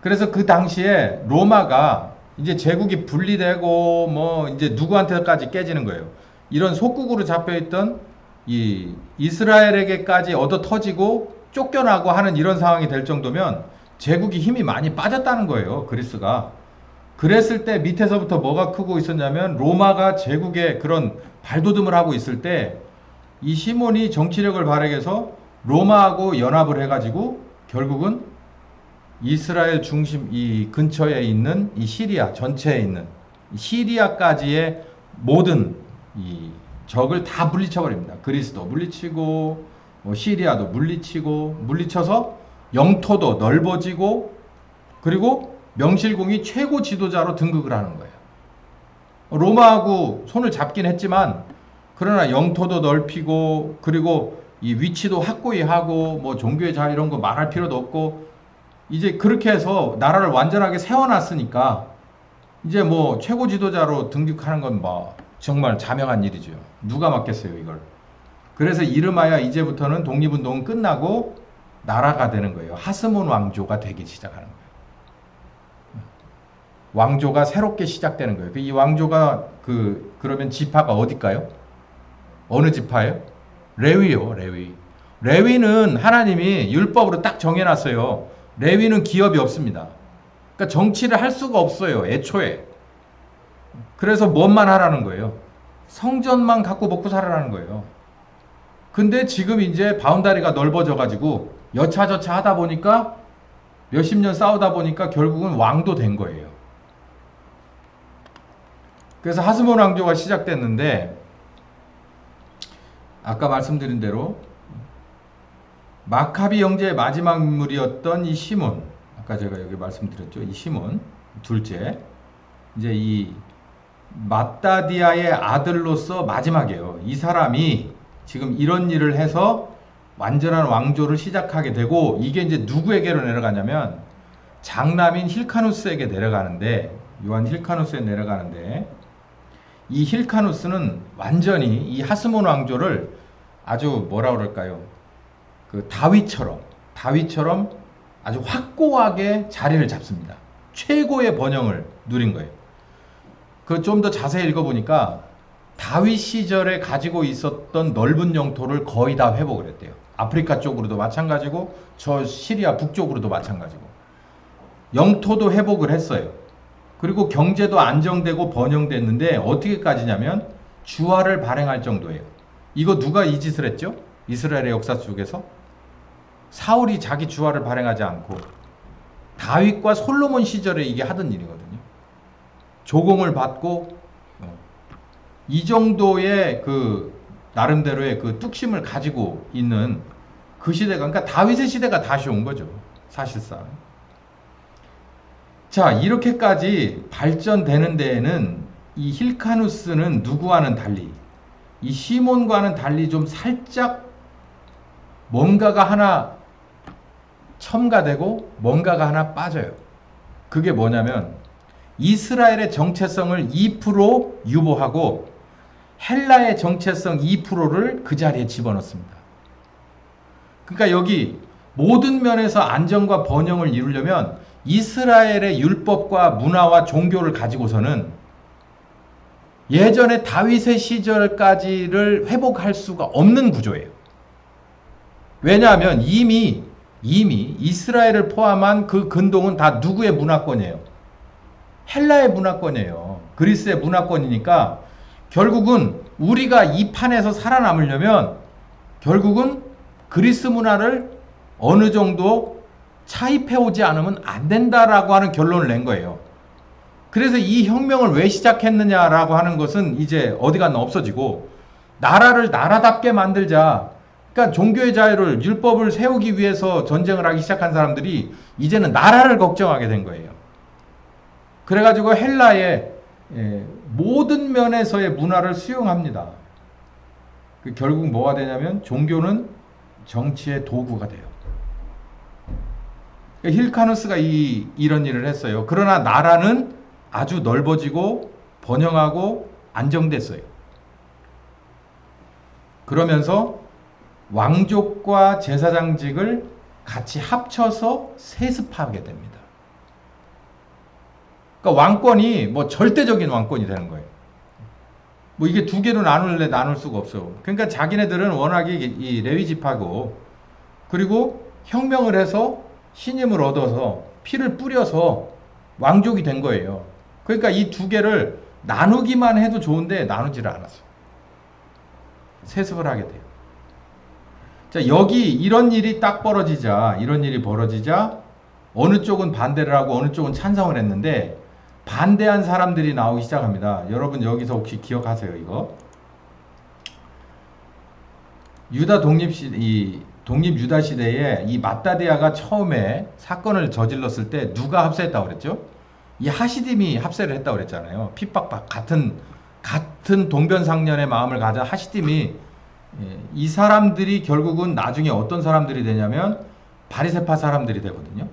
그래서 그 당시에 로마가 이제 제국이 분리되고 뭐 이제 누구한테까지 깨지는 거예요. 이런 속국으로 잡혀있던 이 이스라엘에게까지 얻어 터지고 쫓겨나고 하는 이런 상황이 될 정도면 제국이 힘이 많이 빠졌다는 거예요. 그리스가. 그랬을 때 밑에서부터 뭐가 크고 있었냐면 로마가 제국의 그런 발돋움을 하고 있을 때 이 시몬이 정치력을 발휘해서 로마하고 연합을 해가지고 결국은 이스라엘 중심 이 근처에 있는 이 시리아 전체에 있는 시리아까지의 모든 이 적을 다 물리쳐 버립니다. 그리스도 물리치고 뭐 시리아도 물리치고 물리쳐서 영토도 넓어지고 그리고 명실공히 최고 지도자로 등극을 하는 거예요. 로마하고 손을 잡긴 했지만 그러나 영토도 넓히고 그리고 이 위치도 확고히 하고 뭐 종교의 자유 이런 거 말할 필요도 없고 이제 그렇게 해서 나라를 완전하게 세워놨으니까 이제 뭐 최고 지도자로 등극하는 건 뭐 정말 자명한 일이죠. 누가 맡겠어요 이걸. 그래서 이름하여 이제부터는 독립운동은 끝나고 나라가 되는 거예요. 하스몬 왕조가 되기 시작하는 거예요. 왕조가 새롭게 시작되는 거예요. 이 왕조가 그러면 지파가 어딜까요? 어느 지파예요? 레위요, 레위. 레위는 하나님이 율법으로 딱 정해놨어요. 레위는 기업이 없습니다. 그러니까 정치를 할 수가 없어요. 애초에. 그래서 뭔만 하라는 거예요. 성전만 갖고 먹고 살아라는 거예요. 근데 지금 이제 바운다리가 넓어져 가지고 여차저차 하다 보니까 몇십 년 싸우다 보니까 결국은 왕도 된 거예요. 그래서 하스몬 왕조가 시작됐는데 아까 말씀드린 대로 마카비 형제의 마지막 인물이었던 이 시몬, 아까 제가 여기 말씀드렸죠. 이 시몬 둘째, 이제 이 마따디아의 아들로서 마지막이에요. 이 사람이 지금 이런 일을 해서 완전한 왕조를 시작하게 되고 이게 이제 누구에게로 내려가냐면 장남인 힐카누스에게 내려가는데 요한 힐카누스에 내려가는데 이 힐카누스는 완전히 이 하스몬 왕조를 아주 뭐라 그럴까요? 그 다윗처럼 아주 확고하게 자리를 잡습니다. 최고의 번영을 누린 거예요. 그 좀 더 자세히 읽어보니까 다윗 시절에 가지고 있었던 넓은 영토를 거의 다 회복을 했대요. 아프리카 쪽으로도 마찬가지고 저 시리아 북쪽으로도 마찬가지고 영토도 회복을 했어요. 그리고 경제도 안정되고 번영됐는데 어떻게까지냐면 주화를 발행할 정도예요. 이거 누가 이 짓을 했죠? 이스라엘의 역사 속에서 사울이 자기 주화를 발행하지 않고 다윗과 솔로몬 시절에 이게 하던 일이거든요. 조공을 받고 이 정도의 그 나름대로의 그 뚝심을 가지고 있는 그 시대가 그러니까 다윗의 시대가 다시 온 거죠. 사실상. 자, 이렇게까지 발전되는 데에는 이 힐카누스는 누구와는 달리 이 시몬과는 달리 좀 살짝 뭔가가 하나 첨가되고 뭔가가 하나 빠져요. 그게 뭐냐면 이스라엘의 정체성을 2% 유보하고 헬라의 정체성 2%를 그 자리에 집어넣습니다. 그러니까 여기 모든 면에서 안정과 번영을 이루려면 이스라엘의 율법과 문화와 종교를 가지고서는 예전에 다윗의 시절까지를 회복할 수가 없는 구조예요. 왜냐하면 이미 이스라엘을 포함한 그 근동은 다 누구의 문화권이에요? 헬라의 문화권이에요. 그리스의 문화권이니까 결국은 우리가 이 판에서 살아남으려면 결국은 그리스 문화를 어느 정도 차입해 오지 않으면 안 된다라고 하는 결론을 낸 거예요. 그래서 이 혁명을 왜 시작했느냐라고 하는 것은 이제 어디 갔나 없어지고, 나라를 나라답게 만들자. 그러니까 종교의 자유를, 율법을 세우기 위해서 전쟁을 하기 시작한 사람들이 이제는 나라를 걱정하게 된 거예요. 그래가지고 헬라의 모든 면에서의 문화를 수용합니다. 결국 뭐가 되냐면 종교는 정치의 도구가 돼요. 힐카누스가 이런 일을 했어요. 그러나 나라는 아주 넓어지고 번영하고 안정됐어요. 그러면서 왕족과 제사장직을 같이 합쳐서 세습하게 됩니다. 그러니까 왕권이 뭐 절대적인 왕권이 되는 거예요. 뭐 이게 두 개로 나눌래 나눌 수가 없어요. 그러니까 자기네들은 워낙에 이 레위 지파고, 그리고 혁명을 해서 신임을 얻어서 피를 뿌려서 왕족이 된 거예요. 그러니까 이 두 개를 나누기만 해도 좋은데 나누지를 않았어요. 세습을 하게 돼요. 자, 여기 이런 일이 벌어지자 어느 쪽은 반대를 하고 어느 쪽은 찬성을 했는데, 반대한 사람들이 나오기 시작합니다. 여러분 여기서 혹시 기억하세요? 이거 유다 독립 유다 시대에 이 맏다디아가 처음에 사건을 저질렀을 때 누가 합세했다고 그랬죠? 이 하시딤이 합세를 했다고 그랬잖아요. 핍박 같은 동변상련의 마음을 가진 하시딤이, 이 사람들이 결국은 나중에 어떤 사람들이 되냐면 바리새파 사람들이 되거든요.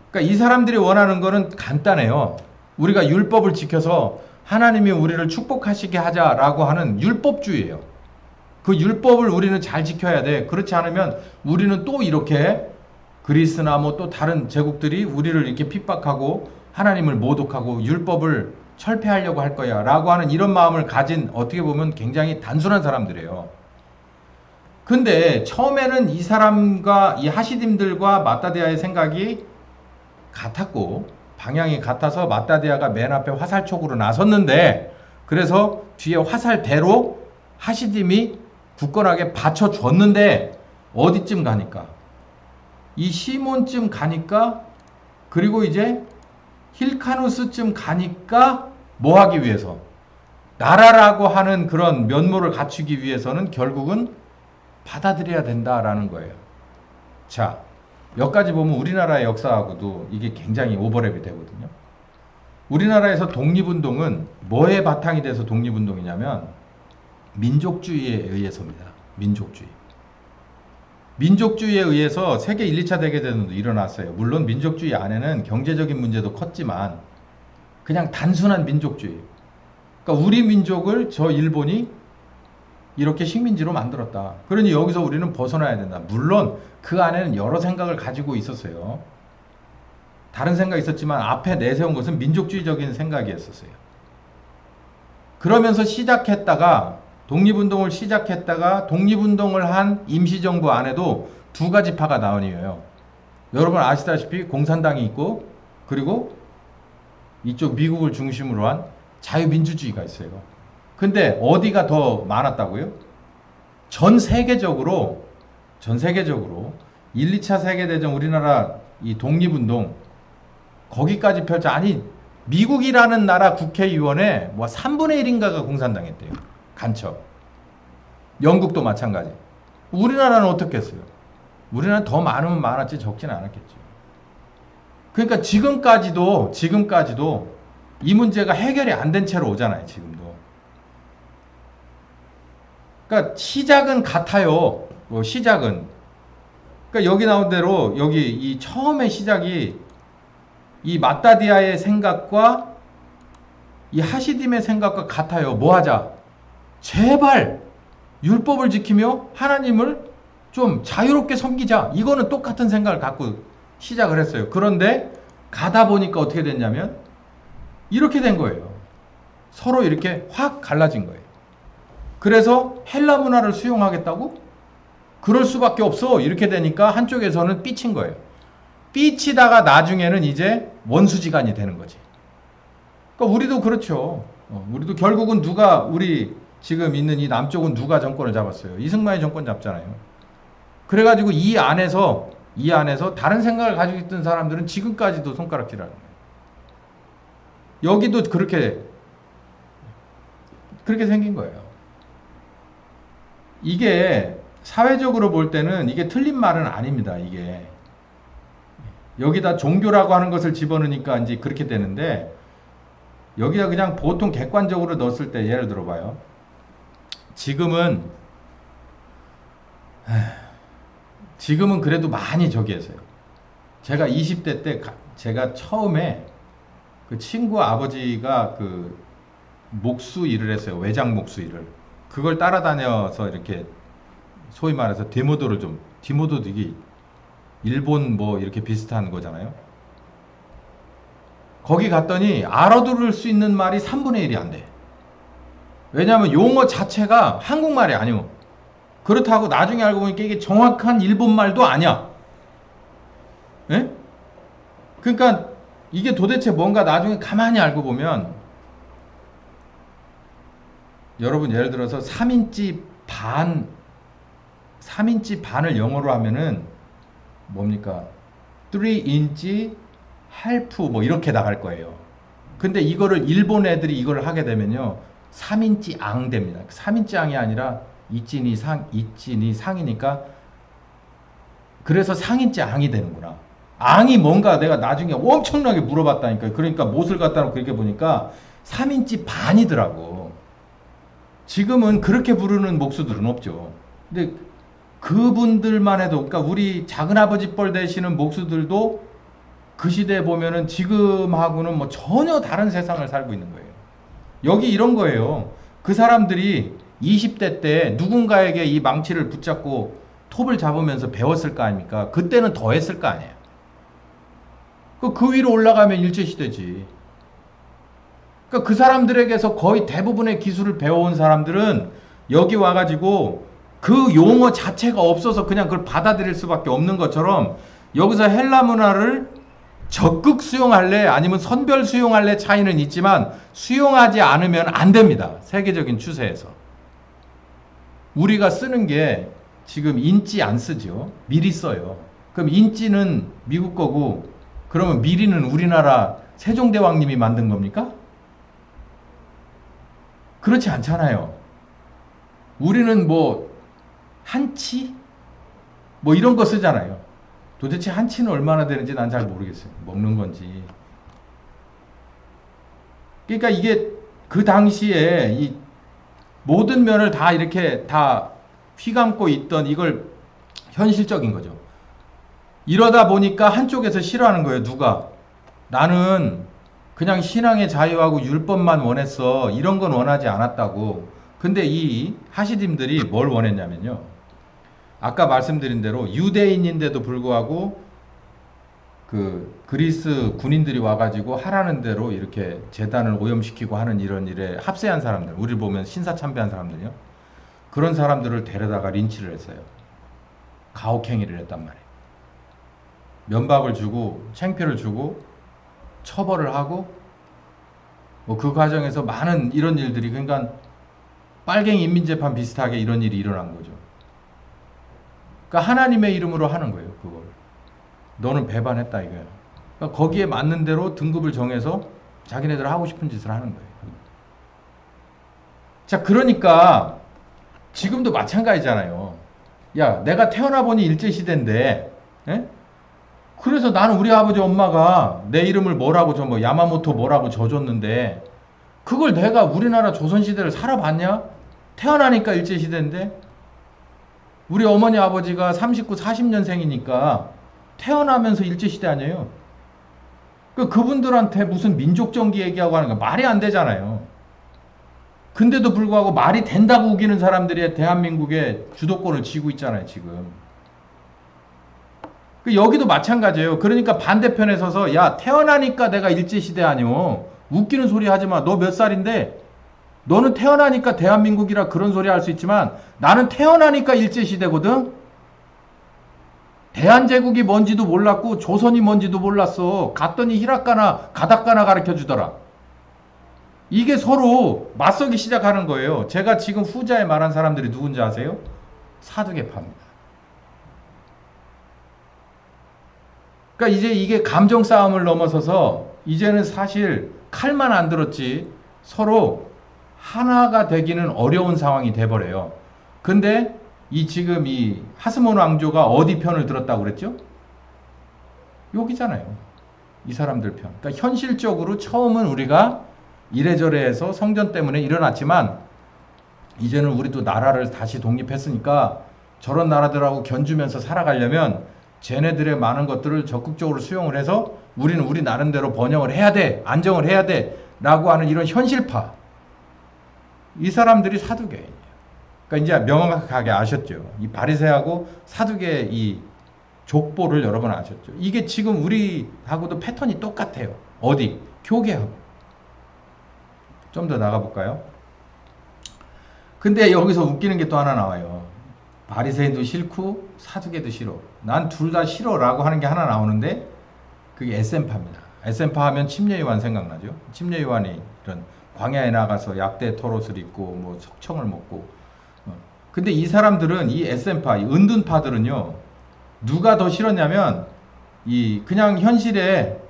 그러니까 이 사람들이 원하는 거는 간단해요. 우리가 율법을 지켜서 하나님이 우리를 축복하시게 하자라고 하는 율법주의예요. 그 율법을 우리는 잘 지켜야 돼. 그렇지 않으면 우리는 또 이렇게 그리스나 뭐 또 다른 제국들이 우리를 이렇게 핍박하고 하나님을 모독하고 율법을 철폐하려고 할 거야 라고 하는 이런 마음을 가진, 어떻게 보면 굉장히 단순한 사람들이에요. 근데 처음에는 이 사람과 이 하시딤들과 맏다디아의 생각이 같았고 방향이 같아서 맏다디아가 맨 앞에 화살촉으로 나섰는데, 그래서 뒤에 화살대로 하시딤이 굳건하게 받쳐줬는데, 어디쯤 가니까 이 시몬쯤 가니까, 그리고 이제 힐카누스쯤 가니까 뭐 하기 위해서, 나라라고 하는 그런 면모를 갖추기 위해서는 결국은 받아들여야 된다라는 거예요. 자, 여기까지 보면 우리나라의 역사하고도 이게 굉장히 오버랩이 되거든요. 우리나라에서 독립운동은 뭐에 바탕이 돼서 독립운동이냐면 민족주의에 의해서입니다. 민족주의에 의해서 세계 1, 2차 대계대전도 일어났어요. 물론 민족주의 안에는 경제적인 문제도 컸지만 그냥 단순한 민족주의. 그러니까 우리 민족을 저 일본이 이렇게 식민지로 만들었다. 그러니 여기서 우리는 벗어나야 된다. 물론 그 안에는 여러 생각을 가지고 있었어요. 다른 생각이 있었지만 앞에 내세운 것은 민족주의적인 생각이었어요. 그러면서 독립운동을 한 임시정부 안에도 두 가지 파가 나뉘어요. 여러분 아시다시피 공산당이 있고, 그리고 이쪽 미국을 중심으로 한 자유민주주의가 있어요. 근데 어디가 더 많았다고요? 전 세계적으로 1, 2차 세계대전 우리나라 이 독립운동 거기까지 미국이라는 나라 국회의원의 뭐 3분의 1인가가 공산당했대요. 간첩. 영국도 마찬가지. 우리나라는 어떻게 했어요? 우리나라는 더 많으면 많았지 적지는 않았겠죠. 그러니까 지금까지도 이 문제가 해결이 안 된 채로 오잖아요. 지금도. 그러니까 시작은 같아요. 시작은. 그러니까 여기 나온 대로 여기 이 처음의 시작이 이 맏다디아의 생각과 이 하시딤의 생각과 같아요. 뭐 하자? 제발 율법을 지키며 하나님을 좀 자유롭게 섬기자. 이거는 똑같은 생각을 갖고 시작을 했어요. 그런데 가다 보니까 어떻게 됐냐면 이렇게 된 거예요. 서로 이렇게 확 갈라진 거예요. 그래서 헬라 문화를 수용하겠다고? 그럴 수밖에 없어. 이렇게 되니까 한쪽에서는 삐친 거예요. 삐치다가 나중에는 이제 원수지간이 되는 거지. 그러니까 우리도 그렇죠. 우리도 결국은 우리 지금 있는 이 남쪽은 누가 정권을 잡았어요? 이승만이 정권 잡잖아요. 그래가지고 이 안에서 이 안에서 다른 생각을 가지고 있던 사람들은 지금까지도 손가락질하는 거예요. 여기도 그렇게 생긴 거예요. 이게 사회적으로 볼 때는 이게 틀린 말은 아닙니다. 이게 여기다 종교라고 하는 것을 집어넣으니까 이제 그렇게 되는데, 여기다 그냥 보통 객관적으로 넣었을 때 예를 들어봐요. 지금은 그래도 많이 저기 했어요. 제가 20대 때 제가 처음에 그 친구 아버지가 그 목수 일을 했어요. 외장 목수 일을. 그걸 따라다녀서 이렇게 소위 말해서 디모도도 이게 일본 뭐 이렇게 비슷한 거잖아요. 거기 갔더니 알아들을 수 있는 말이 3분의 1이 안 돼. 왜냐하면 용어 자체가 한국말이 아니오. 그렇다고 나중에 알고 보니까 이게 정확한 일본말도 아니야. 에? 그러니까 이게 도대체 뭔가 나중에 가만히 알고 보면, 여러분 예를 들어서 3인치 반을 영어로 하면은 뭡니까? 3인치 half 뭐 이렇게 나갈 거예요. 근데 이거를 일본 애들이 이걸 하게 되면요, 3인치 앙 됩니다. 3인치 앙이 아니라 이찐이 상이니까, 그래서 상인치 앙이 되는구나. 앙이 뭔가 내가 나중에 엄청나게 물어봤다니까요. 그러니까 못을 갖다 놓고 이렇게 보니까 3인치 반이더라고. 지금은 그렇게 부르는 목수들은 없죠. 근데 그분들만 해도, 그러니까 우리 작은아버지 뻘 되시는 목수들도 그 시대에 보면은 지금하고는 뭐 전혀 다른 세상을 살고 있는 거예요. 여기 이런 거예요. 그 사람들이 20대 때 누군가에게 이 망치를 붙잡고 톱을 잡으면서 배웠을 거 아닙니까? 그때는 더 했을 거 아니에요. 그 위로 올라가면 일제시대지. 그러니까 그 사람들에게서 거의 대부분의 기술을 배워온 사람들은 여기 와가지고 그 용어 자체가 없어서 그냥 그걸 받아들일 수밖에 없는 것처럼, 여기서 헬라 문화를 적극 수용할래 아니면 선별 수용할래 차이는 있지만 수용하지 않으면 안 됩니다. 세계적인 추세에서. 우리가 쓰는 게 지금 인지 안 쓰죠. 미리 써요. 그럼 인지는 미국 거고, 그러면 미리는 우리나라 세종대왕님이 만든 겁니까? 그렇지 않잖아요. 우리는 뭐 한치? 뭐 이런 거 쓰잖아요. 도대체 한치는 얼마나 되는지 난 잘 모르겠어요. 먹는 건지. 그러니까 이게 그 당시에 이 모든 면을 다 이렇게 다 휘감고 있던, 이걸 현실적인 거죠. 이러다 보니까 한쪽에서 싫어하는 거예요. 누가? 나는 그냥 신앙의 자유하고 율법만 원했어. 이런 건 원하지 않았다고. 근데 이 하시딤들이 뭘 원했냐면요, 아까 말씀드린 대로 유대인인데도 불구하고 그 그리스 군인들이 와가지고 하라는 대로 이렇게 제단을 오염시키고 하는 이런 일에 합세한 사람들, 우리 보면 신사참배한 사람들이요, 그런 사람들을 데려다가 린치를 했어요. 가혹행위를 했단 말이에요. 면박을 주고 창피를 주고 처벌을 하고, 뭐 그 과정에서 많은 이런 일들이, 그러니까 빨갱이 인민재판 비슷하게 이런 일이 일어난 거죠. 그러니까 하나님의 이름으로 하는 거예요. 그걸 너는 배반했다 이거예요. 그러니까 거기에 맞는 대로 등급을 정해서 자기네들 하고 싶은 짓을 하는 거예요. 자, 그러니까 지금도 마찬가지잖아요. 야, 내가 태어나 보니 일제시대인데, 에? 그래서 나는 우리 아버지 엄마가 내 이름을 뭐라고 뭐 야마모토 뭐라고 져줬는데, 그걸 내가 우리나라 조선시대를 살아봤냐? 태어나니까 일제시대인데, 우리 어머니 아버지가 39, 40년생이니까 태어나면서 일제시대 아니에요. 그분들한테 무슨 민족정기 얘기하고 하는 거 말이 안 되잖아요. 근데도 불구하고 말이 된다고 우기는 사람들이 대한민국의 주도권을 쥐고 있잖아요, 지금. 여기도 마찬가지예요. 그러니까 반대편에 서서, 야, 태어나니까 내가 일제시대 아니오. 웃기는 소리 하지 마. 너 몇 살인데? 너는 태어나니까 대한민국이라 그런 소리 할 수 있지만 나는 태어나니까 일제시대거든? 대한제국이 뭔지도 몰랐고 조선이 뭔지도 몰랐어. 갔더니 히라카나 가다카나 가르쳐 주더라. 이게 서로 맞서기 시작하는 거예요. 제가 지금 후자에 말한 사람들이 누군지 아세요? 사두개파입니다. 그러니까 이제 이게 감정 싸움을 넘어서서 이제는 사실 칼만 안 들었지 서로 하나가 되기는 어려운 상황이 돼버려요. 근데 이 지금 이 하스몬 왕조가 어디 편을 들었다고 그랬죠? 여기잖아요. 이 사람들 편. 그러니까 현실적으로 처음은 우리가 이래저래 해서 성전 때문에 일어났지만 이제는 우리도 나라를 다시 독립했으니까 저런 나라들하고 견주면서 살아가려면 쟤네들의 많은 것들을 적극적으로 수용을 해서 우리는 우리 나름대로 번영을 해야 돼, 안정을 해야 돼 라고 하는 이런 현실파. 이 사람들이 사두개인이에요. 그러니까 이제 명확하게 아셨죠. 이 바리새하고 사두개의 이 족보를 여러분 아셨죠. 이게 지금 우리하고도 패턴이 똑같아요. 어디? 교계하고. 좀 더 나가볼까요? 근데 여기서 웃기는 게 또 하나 나와요. 바리새인도 싫고 사두개도 싫어. 난 둘 다 싫어라고 하는 게 하나 나오는데 그게 에센파입니다. 에센파 하면 침례요한 생각나죠. 침례요한이 이런 광야에 나가서 약대 털옷을 입고 뭐 석청을 먹고. 근데 이 사람들은 이 에센파, 이 은둔파들은요. 누가 더 싫었냐면 이 그냥 현실에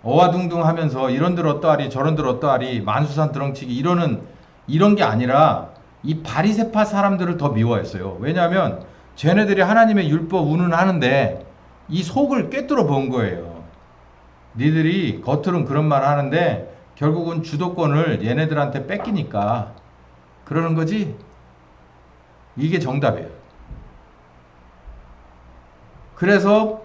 어와둥둥하면서 이런들 어떠하리 저런들 어떠하리 만수산 드렁치기 이런 게 아니라 이 바리새파 사람들을 더 미워했어요. 왜냐하면 쟤네들이 하나님의 율법 운운하는데 이 속을 꿰뚫어 본 거예요. 니들이 겉으로는 그런 말 하는데 결국은 주도권을 얘네들한테 뺏기니까 그러는 거지. 이게 정답이에요. 그래서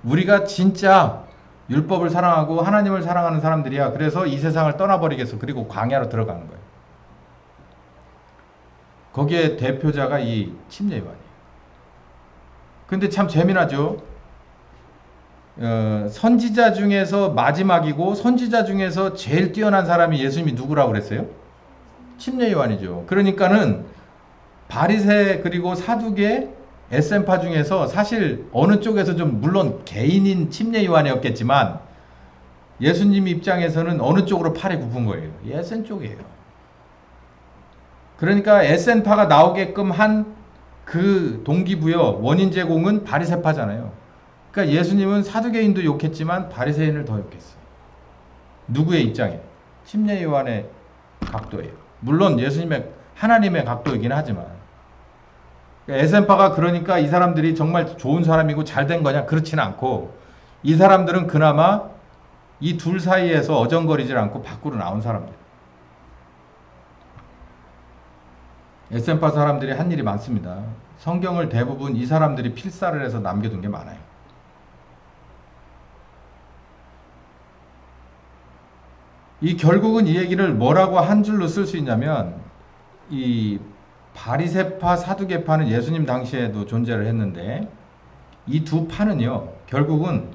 우리가 진짜 율법을 사랑하고 하나님을 사랑하는 사람들이야. 그래서 이 세상을 떠나버리겠어. 그리고 광야로 들어가는 거예요. 거기에 대표자가 이 침례요한이에요. 근데 참 재미나죠. 선지자 중에서 마지막이고 선지자 중에서 제일 뛰어난 사람이 예수님이 누구라고 그랬어요? 침례요한이죠. 그러니까는 바리새 그리고 사두개 에센파 중에서 사실 어느 쪽에서 좀 물론 개인인 침례요한이었겠지만 예수님 입장에서는 어느 쪽으로 팔이 굽은 거예요? 에센 쪽이에요. 그러니까 에센파가 나오게끔 한 그 동기부여 원인 제공은 바리새파잖아요. 그러니까 예수님은 사두개인도 욕했지만 바리새인을 더 욕했어요. 누구의 입장에? 침례요한의 각도예요. 물론 예수님의 하나님의 각도이긴 하지만 에센파가 그러니까 이 사람들이 정말 좋은 사람이고 잘된 거냐? 그렇지는 않고 이 사람들은 그나마 이 둘 사이에서 어정거리질 않고 밖으로 나온 사람들. 에센파 사람들이 한 일이 많습니다. 성경을 대부분 이 사람들이 필사를 해서 남겨둔 게 많아요. 이 결국은 이 얘기를 뭐라고 한 줄로 쓸 수 있냐면 이 바리새파 사두개파는 예수님 당시에도 존재를 했는데 이 두 파는요 결국은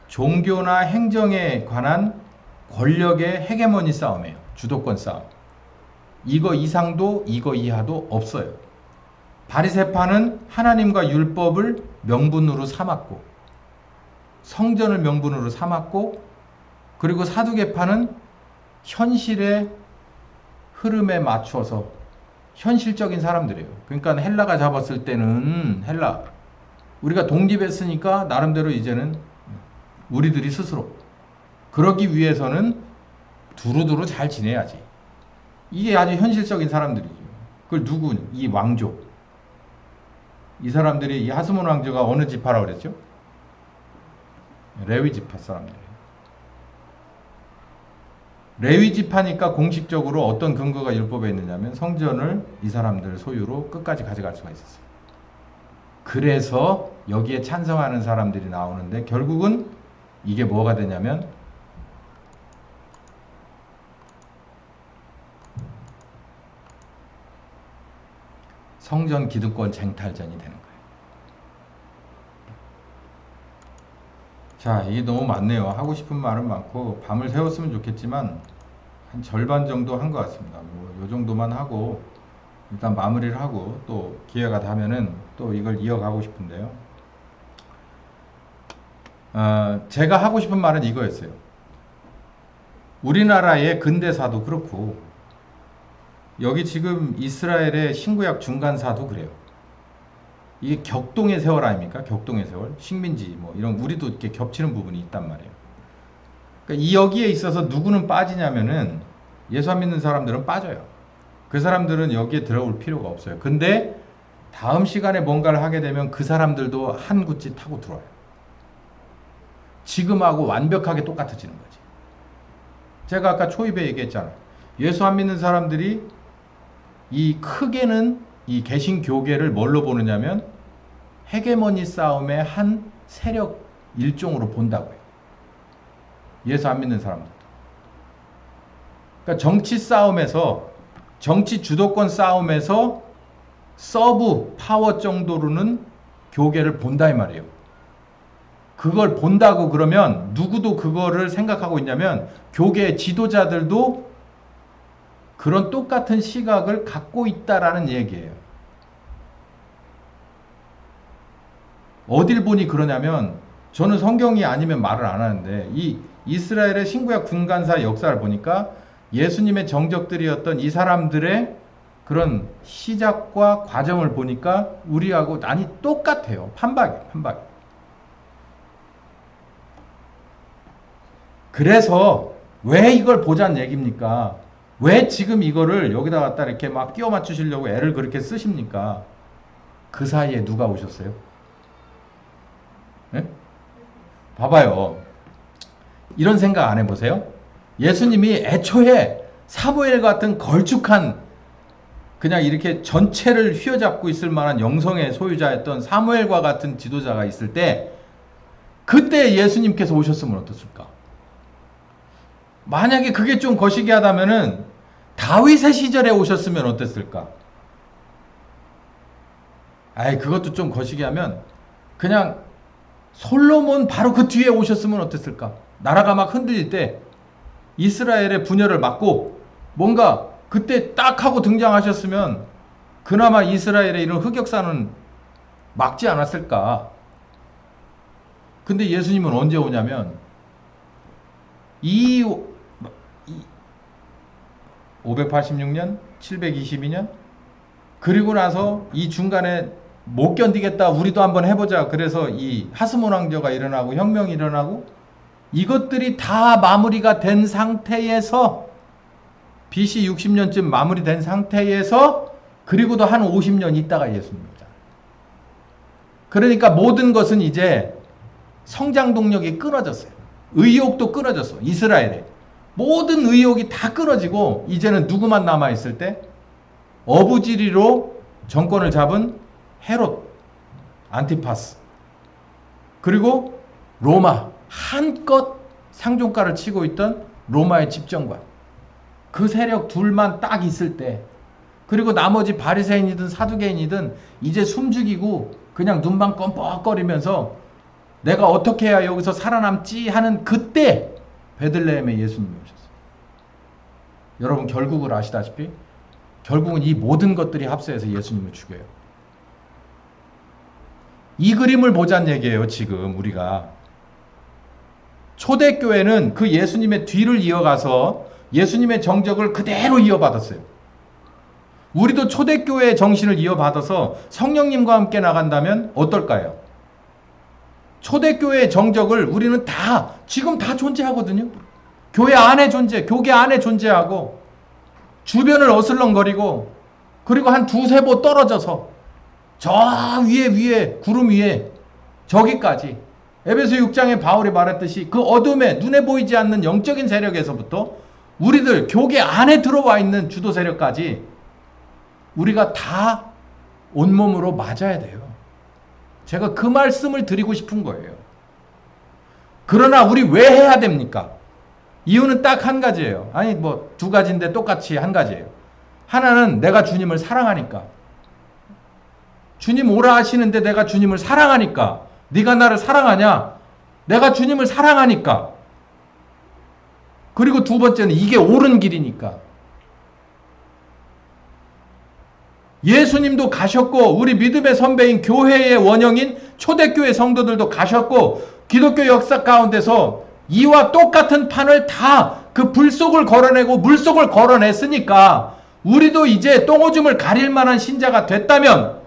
종교나 행정에 관한 권력의 헤게모니 싸움이에요. 주도권 싸움. 이거 이상도 이거 이하도 없어요. 바리새파는 하나님과 율법을 명분으로 삼았고 성전을 명분으로 삼았고 그리고 사두개파는 현실의 흐름에 맞춰서 현실적인 사람들이에요. 그러니까 헬라가 잡았을 때는 헬라 우리가 독립했으니까 나름대로 이제는 우리들이 스스로 그러기 위해서는 두루두루 잘 지내야지. 이게 아주 현실적인 사람들이죠. 그걸 누구? 이 왕조. 이 사람들이 이 하스몬 왕조가 어느 지파라고 그랬죠? 레위 지파 사람들이에요. 레위 지파니까 공식적으로 어떤 근거가 율법에 있느냐면 성전을 이 사람들 소유로 끝까지 가져갈 수가 있었어요. 그래서 여기에 찬성하는 사람들이 나오는데 결국은 이게 뭐가 되냐면 성전 기득권 쟁탈전이 되는 거예요. 자, 이게 너무 많네요. 하고 싶은 말은 많고 밤을 새웠으면 좋겠지만 한 절반 정도 한 것 같습니다. 뭐 요 정도만 하고 일단 마무리를 하고 또 기회가 되면은 또 이걸 이어가고 싶은데요. 제가 하고 싶은 말은 이거였어요. 우리나라의 근대사도 그렇고 여기 지금 이스라엘의 신구약 중간사도 그래요. 이게 격동의 세월 아닙니까? 격동의 세월. 식민지 뭐 이런 우리도 이렇게 겹치는 부분이 있단 말이에요. 그러니까 이 여기에 있어서 누구는 빠지냐면은 예수 안 믿는 사람들은 빠져요. 그 사람들은 여기에 들어올 필요가 없어요. 근데 다음 시간에 뭔가를 하게 되면 그 사람들도 한 구찌 타고 들어와요. 지금하고 완벽하게 똑같아지는 거지. 제가 아까 초입에 얘기했잖아요. 예수 안 믿는 사람들이 이 크게는 이 개신교계를 뭘로 보느냐면 헤게모니 싸움의 한 세력 일종으로 본다고요. 예수 안 믿는 사람들도. 그러니까 정치 싸움에서, 정치 주도권 싸움에서 서브 파워 정도로는 교계를 본다 이 말이에요. 그걸 본다고 그러면 누구도 그거를 생각하고 있냐면 교계 지도자들도 그런 똑같은 시각을 갖고 있다라는 얘기예요. 어딜 보니 그러냐면 저는 성경이 아니면 말을 안 하는데 이 이스라엘의 신구약 군간사 역사를 보니까 예수님의 정적들이었던 이 사람들의 그런 시작과 과정을 보니까 우리하고 많이 똑같아요. 판박이에요. 판박. 그래서 왜 이걸 보자는 얘기입니까? 왜 지금 이거를 여기다 갖다 이렇게 막 끼워 맞추시려고 애를 그렇게 쓰십니까? 그 사이에 누가 오셨어요? 네? 봐봐요. 이런 생각 안 해보세요? 예수님이 애초에 사무엘 같은 걸쭉한 그냥 이렇게 전체를 휘어잡고 있을 만한 영성의 소유자였던 사무엘과 같은 지도자가 있을 때 그때 예수님께서 오셨으면 어떻습니까? 만약에 그게 좀 거시기하다면은 다윗의 시절에 오셨으면 어땠을까? 아이 그것도 좀 거시기하면 그냥 솔로몬 바로 그 뒤에 오셨으면 어땠을까? 나라가 막 흔들릴 때 이스라엘의 분열을 막고 뭔가 그때 딱 하고 등장하셨으면 그나마 이스라엘의 이런 흑역사는 막지 않았을까? 근데 예수님은 언제 오냐면 586년, 722년 그리고 나서 이 중간에 못 견디겠다 우리도 한번 해보자 그래서 이 하스몬 왕조가 일어나고 혁명이 일어나고 이것들이 다 마무리가 된 상태에서 BC 60년쯤 마무리된 상태에서 그리고도 한 50년 있다가 예수님입니다. 그러니까 모든 것은 이제 성장 동력이 끊어졌어요. 의욕도 끊어졌어. 이스라엘에 모든 의욕이 다 끊어지고 이제는 누구만 남아있을 때 어부지리로 정권을 잡은 헤롯, 안티파스 그리고 로마 한껏 상종가를 치고 있던 로마의 집정관 그 세력 둘만 딱 있을 때 그리고 나머지 바리새인이든 사두개인이든 이제 숨죽이고 그냥 눈만 껌뻑거리면서 내가 어떻게 해야 여기서 살아남지 하는 그때 베들레헴에 예수님이 오셨어요. 여러분 결국을 아시다시피 결국은 이 모든 것들이 합세해서 예수님을 죽여요. 이 그림을 보자는 얘기예요. 지금 우리가 초대교회는 그 예수님의 뒤를 이어가서 예수님의 정적을 그대로 이어받았어요. 우리도 초대교회의 정신을 이어받아서 성령님과 함께 나간다면 어떨까요? 초대교회의 정적을 우리는 다 지금 다 존재하거든요. 교회 안에 존재, 교계 안에 존재하고 주변을 어슬렁거리고 그리고 한 두세 보 떨어져서 저 위에 구름 위에 저기까지 에베소 6장에 바울이 말했듯이 그 어둠에 눈에 보이지 않는 영적인 세력에서부터 우리들 교계 안에 들어와 있는 주도 세력까지 우리가 다 온몸으로 맞아야 돼요. 제가 그 말씀을 드리고 싶은 거예요. 그러나 우리 왜 해야 됩니까? 이유는 딱 한 가지예요. 아니 뭐 두 가지인데 똑같이 한 가지예요. 하나는 내가 주님을 사랑하니까. 주님 오라 하시는데 내가 주님을 사랑하니까. 네가 나를 사랑하냐? 내가 주님을 사랑하니까. 그리고 두 번째는 이게 옳은 길이니까. 예수님도 가셨고 우리 믿음의 선배인 교회의 원형인 초대교회 성도들도 가셨고 기독교 역사 가운데서 이와 똑같은 판을 다 그 불 속을 걸어내고 물 속을 걸어냈으니까 우리도 이제 똥오줌을 가릴 만한 신자가 됐다면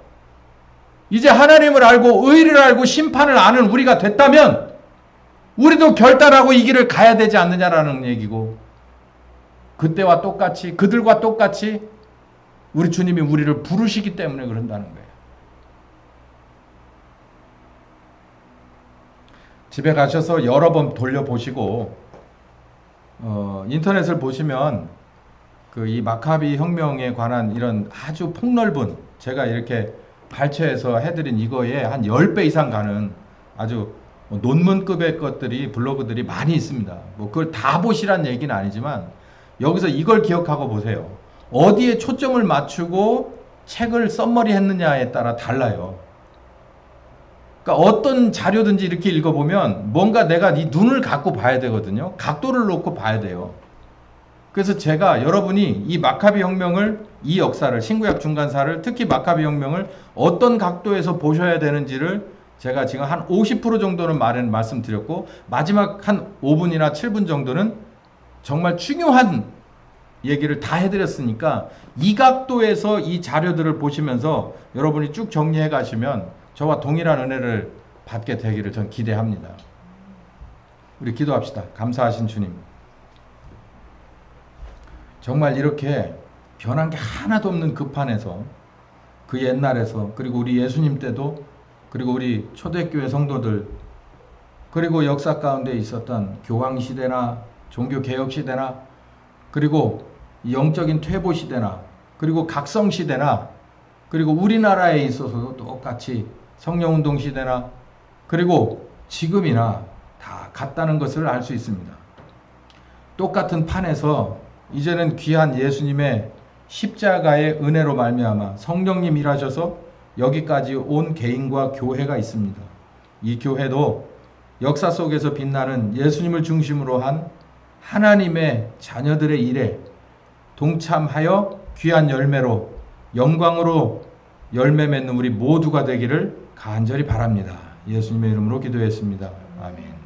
이제 하나님을 알고 의리를 알고 심판을 아는 우리가 됐다면 우리도 결단하고 이 길을 가야 되지 않느냐라는 얘기고, 그때와 똑같이 그들과 똑같이 우리 주님이 우리를 부르시기 때문에 그런다는 거예요. 집에 가셔서 여러 번 돌려보시고 인터넷을 보시면 그 이 마카비 혁명에 관한 이런 아주 폭넓은, 제가 이렇게 발췌해서 해드린 이거에 한 10배 이상 가는 아주 논문급의 것들이, 블로그들이 많이 있습니다. 뭐 그걸 다 보시란 얘기는 아니지만 여기서 이걸 기억하고 보세요. 어디에 초점을 맞추고 책을 썸머리 했느냐에 따라 달라요. 그러니까 어떤 자료든지 이렇게 읽어보면 뭔가 내가 이 눈을 갖고 봐야 되거든요. 각도를 놓고 봐야 돼요. 그래서 제가 여러분이 이 마카비 혁명을, 이 역사를, 신구약 중간사를, 특히 마카비 혁명을 어떤 각도에서 보셔야 되는지를 제가 지금 한 50% 정도는 말씀드렸고, 마지막 한 5분이나 7분 정도는 정말 중요한 얘기를 다 해드렸으니까 이 각도에서 이 자료들을 보시면서 여러분이 쭉 정리해 가시면 저와 동일한 은혜를 받게 되기를 전 기대합니다. 우리 기도합시다. 감사하신 주님, 정말 이렇게 변한 게 하나도 없는 그 판에서, 그 옛날에서, 그리고 우리 예수님 때도, 그리고 우리 초대교회 성도들, 그리고 역사 가운데 있었던 교황시대나 종교개혁시대나, 그리고 영적인 퇴보시대나, 그리고 각성시대나, 그리고 우리나라에 있어서도 똑같이 성령운동시대나, 그리고 지금이나 다 같다는 것을 알 수 있습니다. 똑같은 판에서 이제는 귀한 예수님의 십자가의 은혜로 말미암아 성령님 일하셔서 여기까지 온 개인과 교회가 있습니다. 이 교회도 역사 속에서 빛나는 예수님을 중심으로 한 하나님의 자녀들의 일에 동참하여 귀한 열매로, 영광으로 열매 맺는 우리 모두가 되기를 간절히 바랍니다. 예수님의 이름으로 기도했습니다. 아멘.